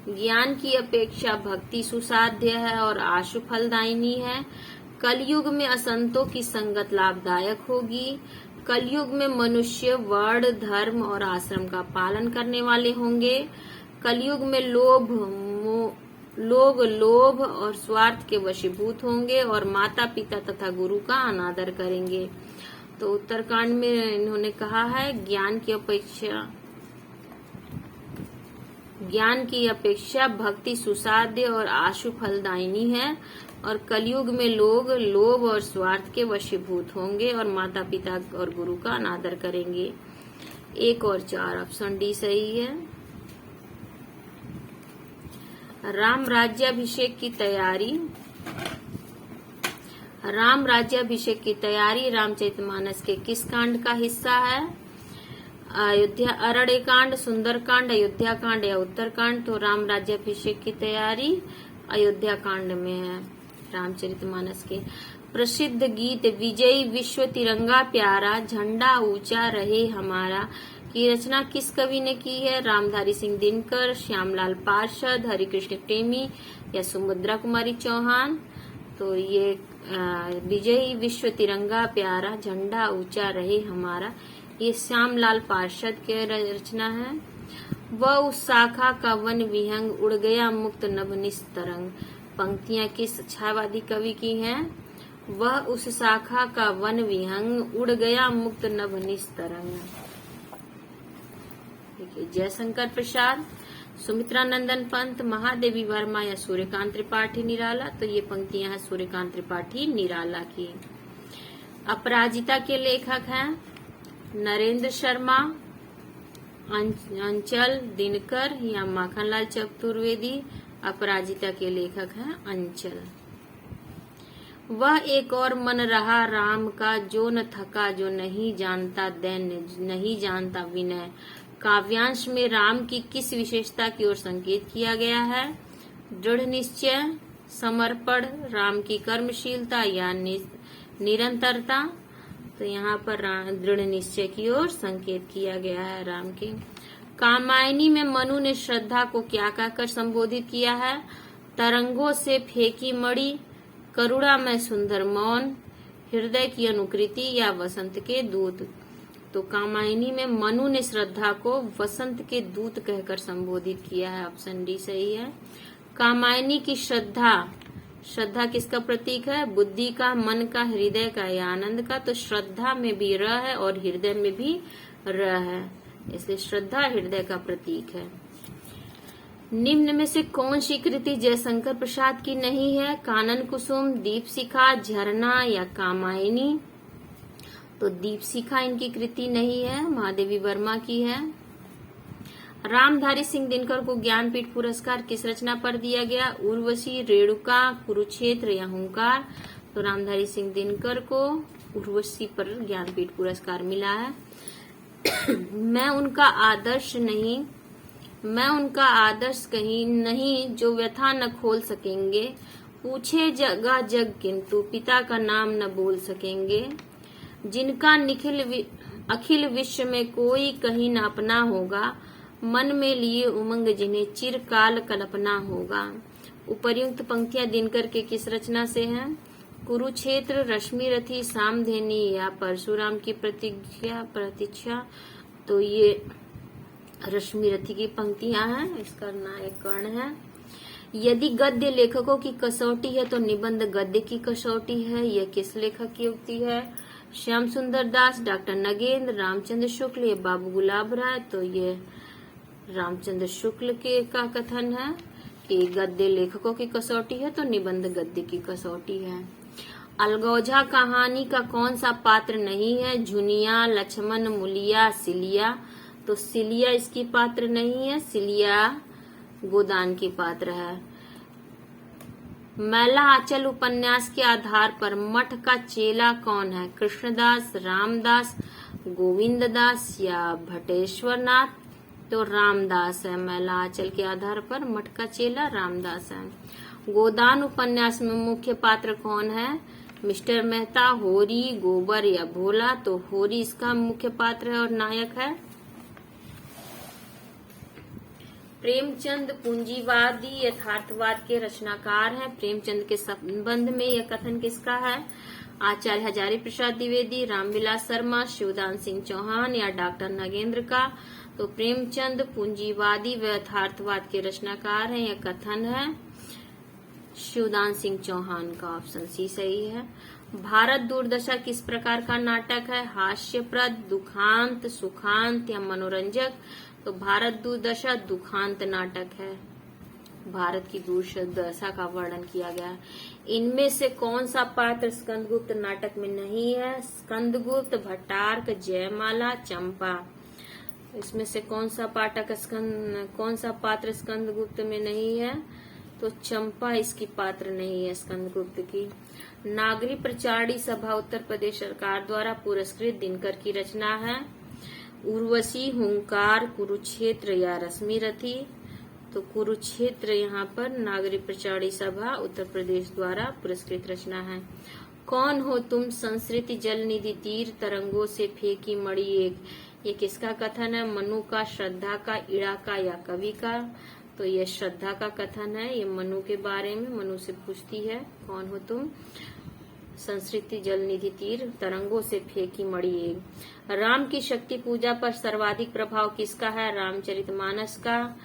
ज्ञान की अपेक्षा भक्ति सुसाध्य है और आशु फलदायिनी है। कलयुग में असंतों की संगत लाभदायक होगी। कलयुग में मनुष्य वर्ण, धर्म और आश्रम का पालन करने वाले होंगे। कलयुग में लोग लोभ और स्वार्थ के वशीभूत होंगे और माता पिता तथा गुरु का अनादर करेंगे। तो उत्तरकांड में इन्होंने कहा है ज्ञान की अपेक्षा भक्ति सुसाध्य और आशु फलदायिनी है और कलयुग में लोग लोभ और स्वार्थ के वशीभूत होंगे और माता पिता और गुरु का अनादर करेंगे। 1 और 4 ऑप्शन डी सही है। राम राज्याभिषेक की तैयारी। राम राज्याभिषेक की तैयारी रामचरितमानस के किस कांड का हिस्सा है? अयोध्या अरण्य कांड, सुंदर कांड, अयोध्या कांड या उत्तरकांड? तो राम राज्याभिषेक की तैयारी अयोध्या कांड में है रामचरितमानस के। प्रसिद्ध गीत विजयी विश्व तिरंगा प्यारा, झंडा ऊंचा रहे हमारा की रचना किस कवि ने की है? रामधारी सिंह दिनकर, श्यामलाल पार्षद, हरिकृष्ण प्रेमी या सुभद्रा कुमारी चौहान? तो ये विजयी विश्व तिरंगा प्यारा, झंडा ऊंचा रहे हमारा, ये श्यामलाल पार्षद के रचना है। वह उस शाखा का वन विहंग, उड़ गया मुक्त नभ निस्तरंग। पंक्तियां किस छायावादी कवि की हैं? वह उस शाखा का वन विहंग, उड़ गया मुक्त नभ निस्तरंग। देखिए जयशंकर प्रसाद, सुमित्रा नंदन पंत, महादेवी वर्मा या सूर्यकांत त्रिपाठी निराला? तो ये पंक्तियां हैं सूर्यकांत त्रिपाठी निराला की। अपराजिता के लेखक हैं नरेंद्र शर्मा, अंचल, दिनकर या माखनलाल चतुर्वेदी? अपराजिता के लेखक हैं अंचल। वह एक और मन रहा राम का, जो न थका जो नहीं जानता दैन्य, नहीं जानता विनय। काव्यांश में राम की किस विशेषता की ओर संकेत किया गया है? दृढ़ निश्चय, समर्पण, राम की कर्मशीलता या निरंतरता? तो यहाँ पर दृढ़ निश्चय की ओर संकेत किया गया है राम के। कामायनी में मनु ने श्रद्धा को क्या कहकर संबोधित किया है? तरंगों से फेंकी मणि, करुणा में सुंदर मौन, हृदय की अनुकृति या वसंत के दूत? तो कामायनी में मनु ने श्रद्धा को वसंत के दूत कहकर संबोधित किया है। ऑप्शन डी सही है। कामायनी की श्रद्धा किसका प्रतीक है? बुद्धि का, मन का, हृदय का या आनंद का? तो श्रद्धा में भी र है और हृदय में भी र है, इसलिए श्रद्धा हृदय का प्रतीक है। निम्न में से कौन सी कृति जयशंकर प्रसाद की नहीं है? कानन कुसुम, दीपशिखा, झरना या कामायनी? तो दीपशिखा इनकी कृति नहीं है, महादेवी वर्मा की है। रामधारी सिंह दिनकर को ज्ञानपीठ पुरस्कार किस रचना पर दिया गया? उर्वशी, रेणुका, कुरुक्षेत्र या हुंकार? तो रामधारी सिंह दिनकर को उर्वशी पर ज्ञानपीठ पुरस्कार मिला है। मैं उनका आदर्श कहीं नहीं, जो व्यथा न खोल सकेंगे। पूछे जगह जग किंतु पिता का नाम न बोल सकेंगे। जिनका निखिल अखिल विश्व में कोई कहीं न अपना होगा, मन में लिए उमंग जिन्हें चिरकाल कल्पना होगा। उपर्युक्त पंक्तियां दिनकर के किस रचना से हैं? कुरुक्षेत्र, रश्मि रथी, सामधेनी या परशुराम की प्रतीक्षा। तो ये रश्मि रथी की पंक्तियां हैं, इसका नायक कर्ण है। यदि गद्य लेखकों की कसौटी है तो निबंध गद्य की कसौटी है। यह किस लेखक की उक्ति है? श्याम सुंदर दास, डॉक्टर नगेंद्र, रामचंद्र शुक्ल या बाबू गुलाब राय। तो ये रामचंद्र शुक्ल के का कथन है कि गद्य लेखकों की कसौटी है तो निबंध गद्य की कसौटी है। अलगौजा कहानी का कौन सा पात्र नहीं है? झुनिया, लक्ष्मण, मुलिया, सिलिया। तो सिलिया इसकी पात्र नहीं है, सिलिया गोदान की पात्र है। मैला आंचल उपन्यास के आधार पर मठ का चेला कौन है? कृष्णदास, रामदास, गोविंददास या भटेश्वरनाथ। तो रामदास है। मैला आंचल के आधार पर मठ का चेला रामदास है। गोदान उपन्यास में मुख्य पात्र कौन है? मिस्टर मेहता, होरी, गोबर या भोला। तो होरी इसका मुख्य पात्र है और नायक है। प्रेमचंद पूंजीवादी यथार्थवाद के रचनाकार हैं। प्रेमचंद के संबंध में यह कथन किसका है? आचार्य हजारी प्रसाद द्विवेदी, रामविलास शर्मा, शिवदान सिंह चौहान या डॉक्टर नगेंद्र का। तो प्रेमचंद पूंजीवादी व यथार्थवाद के रचनाकार हैं, यह कथन है शिवदान सिंह चौहान का। ऑप्शन सी सही है। भारत दुर्दशा किस प्रकार का नाटक है? हास्यप्रद, दुखांत, सुखांत या मनोरंजक। तो भारत दुर्दशा दुखांत नाटक है। भारत की दुर्दशा का वर्णन किया गया है। इनमें से कौन सा पात्र स्कंदगुप्त नाटक में नहीं है? स्कंदगुप्त, भट्टार्क, जयमाला, चंपा। इसमें से कौन सा पात्र स्कंदगुप्त में नहीं है? तो चंपा इसकी पात्र नहीं है स्कंदगुप्त की। नागरी प्रचारणी सभा उत्तर प्रदेश सरकार द्वारा पुरस्कृत दिनकर की रचना है। उर्वशी, हुंकार, कुरुक्षेत्र या रश्मि रथी। तो कुरुक्षेत्र यहाँ पर नागरी प्रचारणी सभा उत्तर प्रदेश द्वारा पुरस्कृत रचना है। कौन हो तुम संस्कृति जल निधि तीर तरंगों से फेंकी मणि एक। ये किसका कथन है? मनु का, श्रद्धा का, इड़ा का या कवि का। तो ये श्रद्धा का कथन है। ये मनु के बारे में, मनु से पूछती है कौन हो तुम संस्कृति जल निधि तीर तरंगों से फेंकी मणि एक। राम की शक्ति पूजा पर सर्वाधिक प्रभाव किसका है? रामचरितमानस का,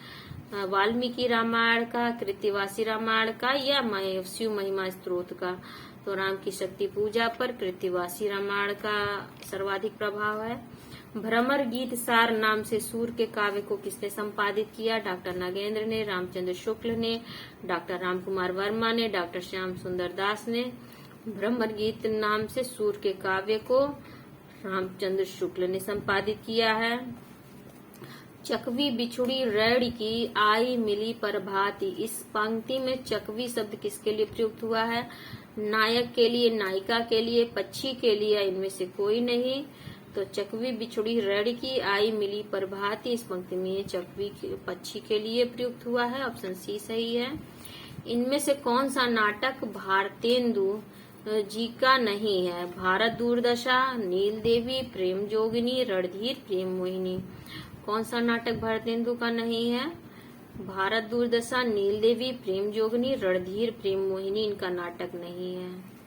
वाल्मीकि रामायण का, कृतिवासी रामायण का या शिव महिमा स्तोत्र का। तो राम की शक्ति पूजा पर कृतिवासी रामायण का सर्वाधिक प्रभाव है। भ्रमर गीत सार नाम से सूर के काव्य को किसने संपादित किया? डॉक्टर नगेंद्र ने, रामचंद्र शुक्ल ने, डॉक्टर रामकुमार वर्मा ने, डॉक्टर श्याम सुंदर दास ने। भ्रमर गीत नाम से सूर के काव्य को रामचंद्र शुक्ल ने संपादित किया है। चकवी बिछुड़ी रैड़ की आई मिली प्रभाति। इस पंक्ति में चकवी शब्द किसके लिए प्रयुक्त हुआ है? नायक के लिए, नायिका के लिए, पक्षी के लिए, इनमें से कोई नहीं। तो चकवी बिछुड़ी रैड़ की आई मिली प्रभाति, इस पंक्ति में चकवी पक्षी के लिए प्रयुक्त हुआ है। ऑप्शन सी सही है। इनमें से कौन सा नाटक भारतेंदु जी का नहीं है? भारत दुर्दशा, नील देवी, प्रेम जोगिनी, रणधीर, प्रेम मोहिनी। कौन सा नाटक भारतेंदु का नहीं है? भारत दुर्दशा, नील देवी, प्रेम जोगिनी, रणधीर, प्रेम मोहिनी इनका नाटक नहीं है।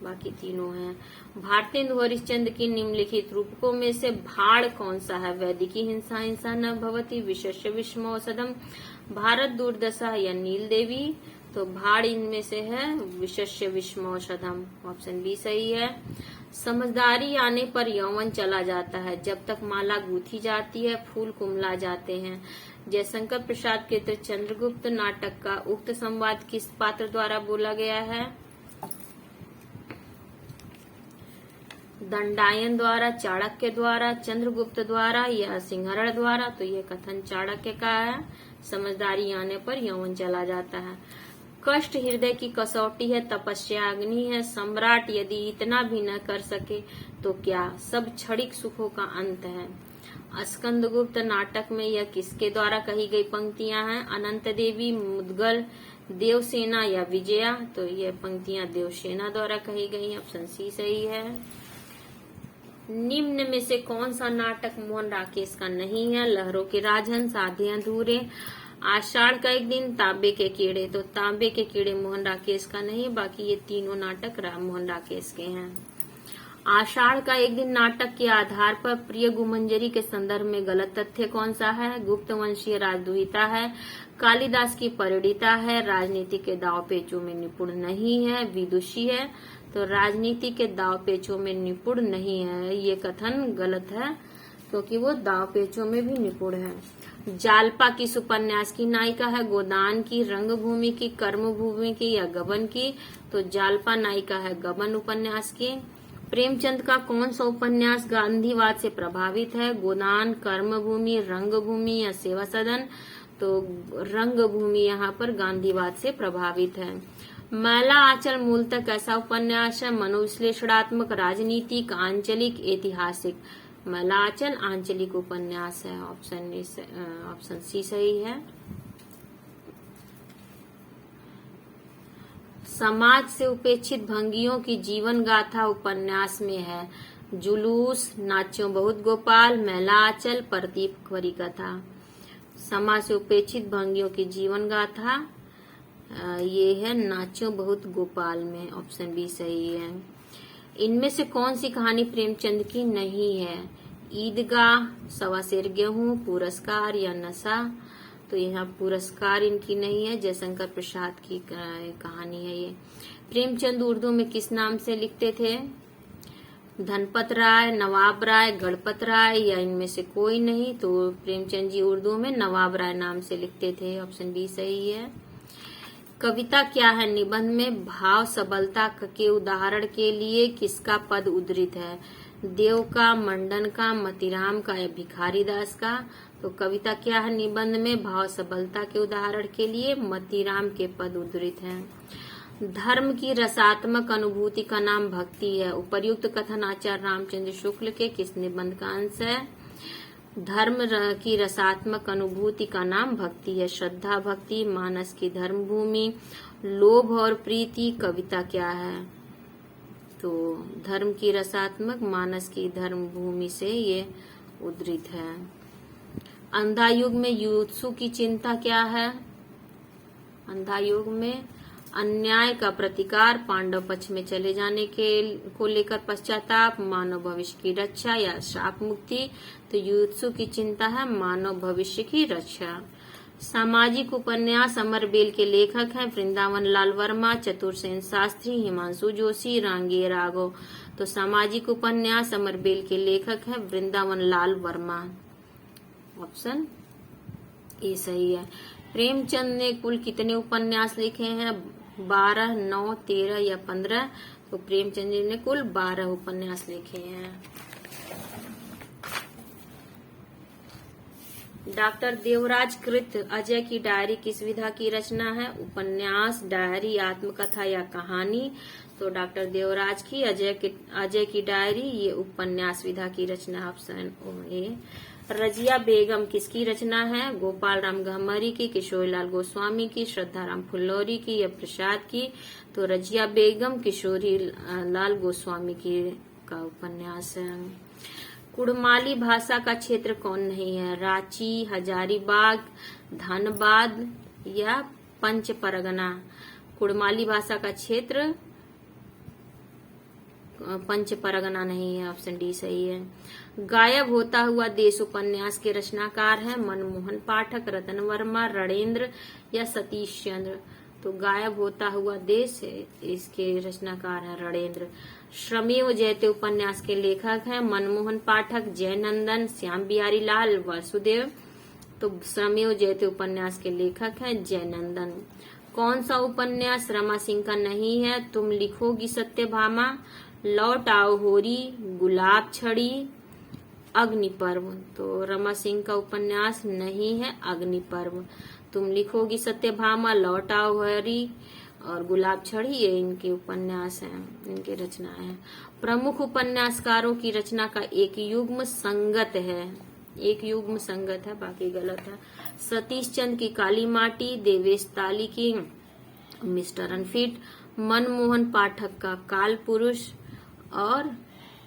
बाकी तीनों हैं। भारतेंदु हरिश्चंद्र की निम्नलिखित रूपकों में से भाड़ कौन सा है? वैदिकी हिंसा, हिंसा न भवति, विशस्य विषमौषधम, भारत दुर्दशा या नील देवी। तो भाड़ इनमें से है विशस्य विषमौषधम। ऑप्शन बी सही है। समझदारी आने पर यौवन चला जाता है, जब तक माला गूंथी जाती है फूल कुमला जाते हैं। जयशंकर प्रसाद के चंद्रगुप्त नाटक का उक्त संवाद किस पात्र द्वारा बोला गया है? दंडायन द्वारा, चाणक्य द्वारा, चंद्रगुप्त द्वारा या सिंहरण द्वारा। तो यह कथन चाणक्य का है। समझदारी आने पर यौवन चला जाता है। कष्ट हृदय की कसौटी है, तपस्या अग्नि है, सम्राट यदि इतना भी न कर सके तो क्या, सब क्षणिक सुखों का अंत है। स्कंदगुप्त नाटक में यह किसके द्वारा कही गई पंक्तियां हैं? अनंत देवी, मुदगल, देवसेना या विजया। तो यह पंक्तियां देवसेना द्वारा कही गई हैं। ऑप्शन सी सही है। निम्न में से कौन सा नाटक मोहन राकेश का नहीं है? लहरों के राजहंस, आधे अधूरे, आषाढ़ का एक दिन, तांबे के कीड़े। तो तांबे के कीड़े मोहन राकेश का नहीं, बाकी ये तीनों नाटक मोहन राकेश के हैं। आषाढ़ का एक दिन नाटक के आधार पर प्रिय गुमंजरी के संदर्भ में गलत तथ्य कौन सा है? गुप्त वंशीय राजदूहिता है, कालिदास की परिणीता है, राजनीति के दाव पेचों में निपुण नहीं है, विदुषी है। तो राजनीति के दाव पेचों में निपुण नहीं है, ये कथन गलत है क्योंकि वो दाव पेचों में भी निपुण है। जालपा किस उपन्यास की नायिका है? गोदान की, रंगभूमि की, कर्मभूमि की या गबन की? तो जालपा नायिका है गबन उपन्यास की। प्रेमचंद का कौन सा उपन्यास गांधीवाद से प्रभावित है? गोदान, कर्मभूमि, रंगभूमि या सेवा सदन? तो रंगभूमि यहाँ पर गांधीवाद से प्रभावित है। मैला आंचल मूलतः कैसा उपन्यास है? मनोविश्लेषणात्मक, राजनीतिक, आंचलिक, ऐतिहासिक? मैला आंचल आंचलिक उपन्यास है। ऑप्शन सी सही है। समाज से उपेक्षित भंगियों की जीवन गाथा उपन्यास में है? जुलूस, नाच्यों बहुत गोपाल, मैला आंचल, प्रदीप खरी कथा? समाज से उपेक्षित भंगियों की जीवन गाथा ये है नाच्यों बहुत गोपाल में। ऑप्शन बी सही है। इनमें से कौन सी कहानी प्रेमचंद की नहीं है? ईदगाह, सवा सेर गेहूं, पुरस्कार या नशा? तो यहाँ पुरस्कार इनकी नहीं है, जयशंकर प्रसाद की कहानी है ये। प्रेमचंद उर्दू में किस नाम से लिखते थे? धनपत राय, नवाब राय, गणपत राय या इनमें से कोई नहीं? तो प्रेमचंद जी उर्दू में नवाब राय नाम से लिखते थे। ऑप्शन बी सही है। कविता क्या है? निबंध में भाव सबलता के उदाहरण के लिए किसका पद उद्धृत है? देव का, मंडन का, मतीराम का या भिखारी दास का? तो कविता क्या है? निबंध में भाव सबलता के उदाहरण के लिए मतीराम के पद उद्धृत हैं। धर्म की रसात्मक अनुभूति का नाम भक्ति है। उपर्युक्त कथन आचार्य रामचंद्र शुक्ल के किस निबंध का अंश है? धर्म की रसात्मक अनुभूति का नाम भक्ति है। श्रद्धा भक्ति, मानस की धर्मभूमि, लोभ और प्रीति कविता क्या है? तो धर्म की रसात्मक, मानस की धर्मभूमि से ये उद्धृत है। अंधा युग में युत्सु की चिंता क्या है? अंधा युग में अन्याय का प्रतिकार, पांडव पक्ष में चले जाने को लेकर पश्चाताप, मानव भविष्य की रक्षा या शाप मुक्ति? तो युत्सु की चिंता है मानव भविष्य की रक्षा। सामाजिक उपन्यास अमरबेल के लेखक हैं वृंदावन लाल वर्मा, चतुरसेन शास्त्री, हिमांशु जोशी, रांगे राघव? तो सामाजिक उपन्यास अमरबेल के लेखक हैं वृंदावन लाल वर्मा। ऑप्शन ए सही है। प्रेमचंद ने कुल कितने उपन्यास लिखे हैं? 12, 9, 13 या 15? तो प्रेमचंद जी ने कुल 12 उपन्यास लिखे हैं। डॉक्टर देवराज कृत अजय की डायरी किस विधा की रचना है? उपन्यास, डायरी, आत्मकथा या कहानी? तो डॉक्टर देवराज की अजय की डायरी ये उपन्यास विधा की रचना। Option A. रजिया बेगम किसकी रचना है? गोपाल राम गहमरी की, किशोरीलाल गोस्वामी की, श्रद्धाराम फुल्लौरी की या प्रसाद की? तो रजिया बेगम किशोरी लाल गोस्वामी की का उपन्यास है। कुड़माली भाषा का क्षेत्र कौन नहीं है? रांची, हजारीबाग, धनबाद या पंच परगना? कुड़माली भाषा का क्षेत्र पंच परगना नहीं है। ऑप्शन डी सही है। गायब होता हुआ देश उपन्यास के रचनाकार है मनमोहन पाठक, रतन वर्मा, रणेंद्र या सतीश चंद्र? तो गायब होता हुआ देश इसके रचनाकार है रणेंद्र। श्रमेव जयते उपन्यास के लेखक हैं मनमोहन पाठक, जयनंदन, श्याम बिहारी लाल, वासुदेव? तो श्रमेव जयते उपन्यास के लेखक हैं जयनंदन। कौन सा उपन्यास रमा सिंह का नहीं है? तुम लिखोगी सत्यभामा, लौट आओ होरी, गुलाब छड़ी, अग्निपर्व? तो रमा सिंह का उपन्यास नहीं है अग्निपर्व। तुम लिखोगी सत्यभामा, लौट आओ होरी और गुलाब छड़ी ये इनके उपन्यास हैं, इनके रचना है। प्रमुख उपन्यासकारों की रचना का एक युग्म संगत है, एक युग्म संगत है, बाकी गलत है। सतीश चंद्र की काली माटी, देवेश ताली की मिस्टर अनफिट, मनमोहन पाठक का काल पुरुष और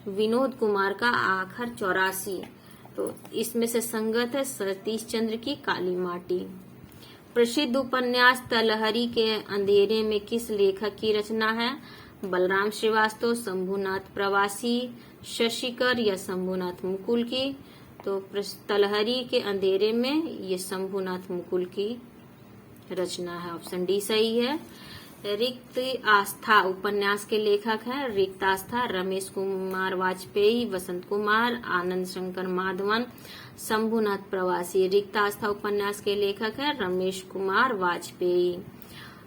विनोद कुमार का आखर 84। तो इसमें से संगत है सतीश चंद्र की काली माटी। प्रसिद्ध उपन्यास तलहरी के अंधेरे में किस लेखक की रचना है? बलराम श्रीवास्तव, शंभुनाथ प्रवासी, शशिकर या शंभुनाथ मुकुल की? तो तलहरी के अंधेरे में ये शंभुनाथ मुकुल की रचना है। ऑप्शन डी सही है। रिक्त आस्था उपन्यास के लेखक हैं रिक्त आस्था, रमेश कुमार वाजपेयी, वसंत कुमार, आनंद शंकर माधवन, शंभुनाथ प्रवासी। रिक्त आस्था उपन्यास के लेखक हैं रमेश कुमार वाजपेयी।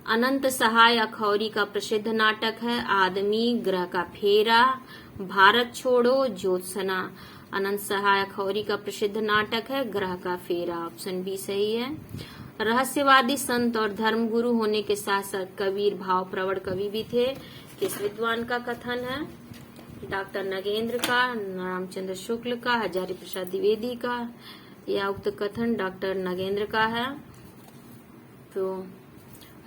अनंत सहाय अखौरी का प्रसिद्ध नाटक है आदमी, ग्रह का फेरा, भारत छोड़ो, ज्योत्सना। अनंत सहाय अखौरी का प्रसिद्ध नाटक है ग्रह का फेरा। ऑप्शन बी सही है। रहस्यवादी संत और धर्मगुरु होने के साथ साथ कबीर भाव प्रवण कवि भी थे। किस विद्वान का कथन है? डॉक्टर नगेंद्र का, रामचंद्र शुक्ल का, हजारी प्रसाद द्विवेदी का? यह उक्त कथन डॉक्टर नगेंद्र का है। तो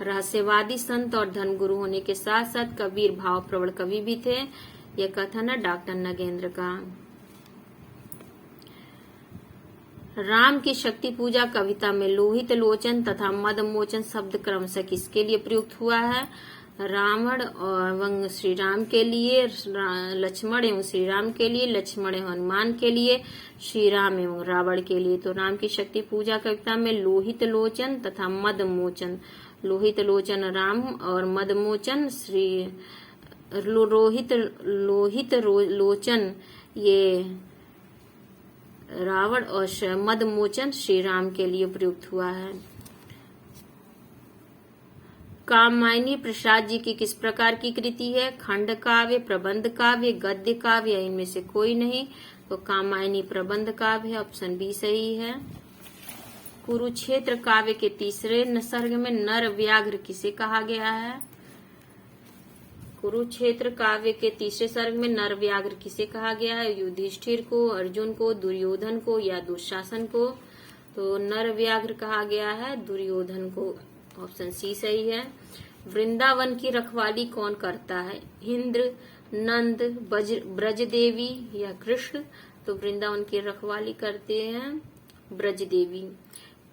रहस्यवादी संत और धर्मगुरु होने के साथ साथ कबीर भाव प्रवण कवि भी थे। यह कथन है डॉक्टर नगेंद्र का। राम की शक्ति पूजा कविता में लोहित लोचन तथा मद मोचन शब्द क्रमशः किसके लिए प्रयुक्त हुआ है? रावण एवं श्री राम के लिए, लक्ष्मण एवं श्री राम के लिए, लक्ष्मण एवं हनुमान के लिए, श्री राम एवं रावण के लिए। तो राम की शक्ति पूजा कविता में लोहित लोचन तथा मद मोचन, लोहित लोचन राम और मद मोचन श्री लोहित लोचन ये रावण और मद मोचन श्री राम के लिए प्रयुक्त हुआ है। कामायनी प्रसाद जी की किस प्रकार की कृति है? खंड काव्य, प्रबंध काव्य, गद्य काव्य या इनमें से कोई नहीं? तो कामायनी प्रबंध काव्य है। ऑप्शन बी सही है। कुरुक्षेत्र काव्य के तीसरे सर्ग में नर व्याघ्र किसे कहा गया है? कुरुक्षेत्र काव्य के तीसरे सर्ग में नर व्याघ्र किसे कहा गया है? युधिष्ठिर को, अर्जुन को, दुर्योधन को या दुशासन को? तो नर व्याघ्र कहा गया है दुर्योधन को। ऑप्शन सी सही है। वृंदावन की रखवाली कौन करता है? इंद्र, नंद, ब्रज देवी या कृष्ण? तो वृंदावन की रखवाली करते हैं ब्रज देवी।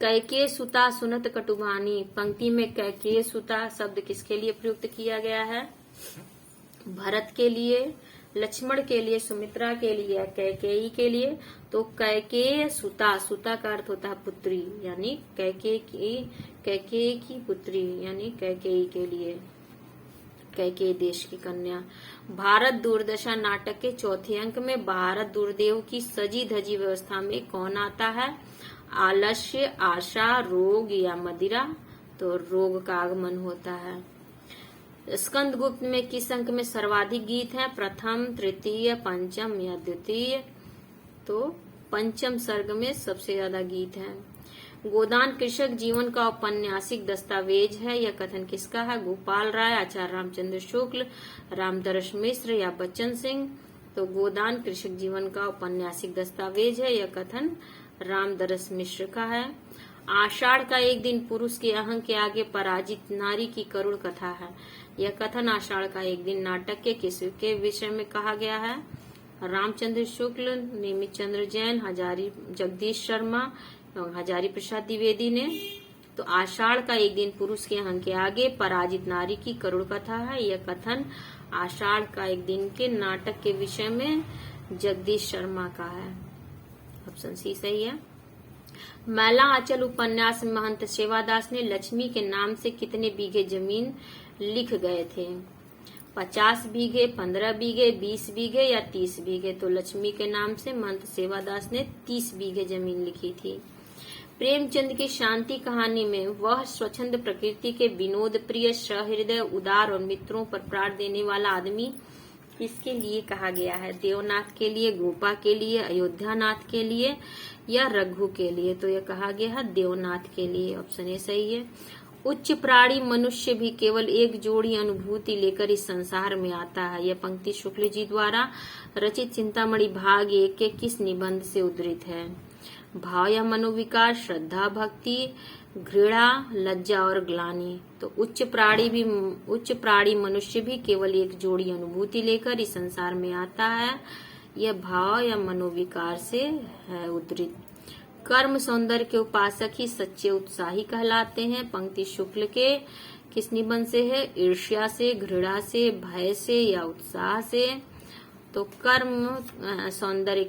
कैकेय सुता सुनत कटुबानी पंक्ति में कैकेय सुता शब्द किसके लिए प्रयुक्त किया गया है? भरत के लिए, लक्ष्मण के लिए, सुमित्रा के लिए, कैकेयी के लिए? तो कैकेय सुता, सुता का अर्थ होता है पुत्री, यानी कैकेयी की पुत्री यानी कैकेयी के लिए, कैकेयी देश की कन्या। भारत दुर्दशा नाटक के चौथे अंक में भारत दुर्देव की सजी धजी व्यवस्था में कौन आता है? आलस्य, आशा, रोग या मदिरा? तो रोग का आगमन होता है। स्कंद गुप्त में किस अंक में सर्वाधिक गीत हैं? प्रथम, तृतीय, पंचम या द्वितीय? तो पंचम सर्ग में सबसे ज्यादा गीत हैं। गोदान कृषक जीवन का औपन्यासिक दस्तावेज है। यह कथन किसका है? गोपाल राय, आचार्य रामचंद्र शुक्ल, रामदरस मिश्र या बच्चन सिंह? तो गोदान कृषक जीवन का औपन्यासिक दस्तावेज है। यह कथन रामदरस मिश्र का है। आषाढ़ का एक दिन पुरुष के अहं के आगे पराजित नारी की करुण कथा है। यह कथन आषाढ़ का एक दिन नाटक के किसके विषय में कहा गया है? रामचंद्र शुक्ल, नेमित चंद्र जैन, हजारी जगदीश शर्मा एवं हजारी प्रसाद द्विवेदी ने। तो आषाढ़ का एक दिन पुरुष के अहं के आगे पराजित नारी की करुण कथा है। यह कथन आषाढ़ का एक दिन के नाटक के विषय में जगदीश शर्मा का है। ऑप्शन सी सही है। मैला आंचल उपन्यास में महंत सेवादास ने लक्ष्मी के नाम से कितने बीघे जमीन लिख गए थे? 50 बीघे, 15 बीघे, 20 बीघे या 30 बीघे? तो लक्ष्मी के नाम से महंत सेवादास ने 30 बीघे जमीन लिखी थी। प्रेमचंद की शांति कहानी में वह स्वच्छंद प्रकृति के विनोद प्रिय, सहृदय, उदार और मित्रों पर प्राण देने वाला आदमी किसके लिए कहा गया है? देवनाथ के लिए, गोपा के लिए, अयोध्यानाथ के लिए या रघु के लिए? तो यह कहा गया है देवनाथ के लिए। ऑप्शन ए सही है। उच्च प्राणी मनुष्य भी केवल एक जोड़ी अनुभूति लेकर इस संसार में आता है। यह पंक्ति शुक्ल जी द्वारा रचित चिंतामणि भाग 1 के किस निबंध से उद्धृत है? भाव या मनोविकार, श्रद्धा, भक्ति, घृणा, लज्जा और ग्लानि। तो उच्च प्राणी मनुष्य भी केवल एक जोड़ी अनुभूति लेकर इस संसार में आता है। यह भाव या मनोविकार से है उद्धृत। कर्म सौंदर्य के उपासक ही सच्चे उत्साही कहलाते हैं। पंक्ति शुक्ल के किस निबंध से है? ईर्ष्या से, घृणा से, भय से या उत्साह से। तो कर्म सौंदर्य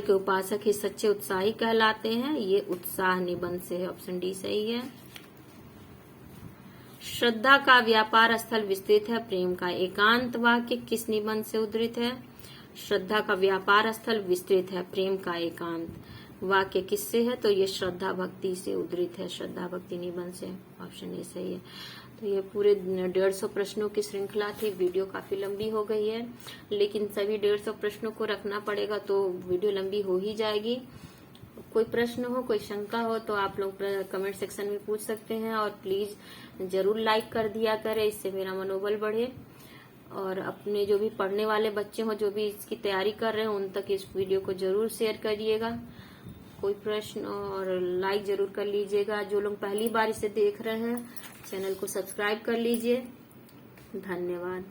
के उपासक ही सच्चे उत्साही कहलाते हैं। ये उत्साह निबंध से है। ऑप्शन डी सही है। श्रद्धा का व्यापार स्थल विस्तृत है, प्रेम का एकांत वाक्य किस निबंध से उद्धृत है? श्रद्धा का व्यापार स्थल विस्तृत है, प्रेम का एकांत वाक्य किससे है? तो ये श्रद्धा भक्ति से उद्धृत है, श्रद्धा भक्ति निबंध से। ऑप्शन ए सही है। तो ये पूरे 150 प्रश्नों की श्रृंखला थी। वीडियो काफी लंबी हो गई है, लेकिन सभी 150 प्रश्नों को रखना पड़ेगा तो वीडियो लंबी हो ही जाएगी। कोई प्रश्न हो, कोई शंका हो तो आप लोग कमेंट सेक्शन में पूछ सकते हैं, और प्लीज जरूर लाइक कर दिया करें, इससे मेरा मनोबल बढ़े। और अपने जो भी पढ़ने वाले बच्चे हो, जो भी इसकी तैयारी कर रहे हैं, उन तक इस वीडियो को जरूर शेयर करिएगा। कोई प्रश्न और लाइक जरूर कर लीजिएगा। जो लोग पहली बार इसे देख रहे हैं, चैनल को सब्सक्राइब कर लीजिए। धन्यवाद।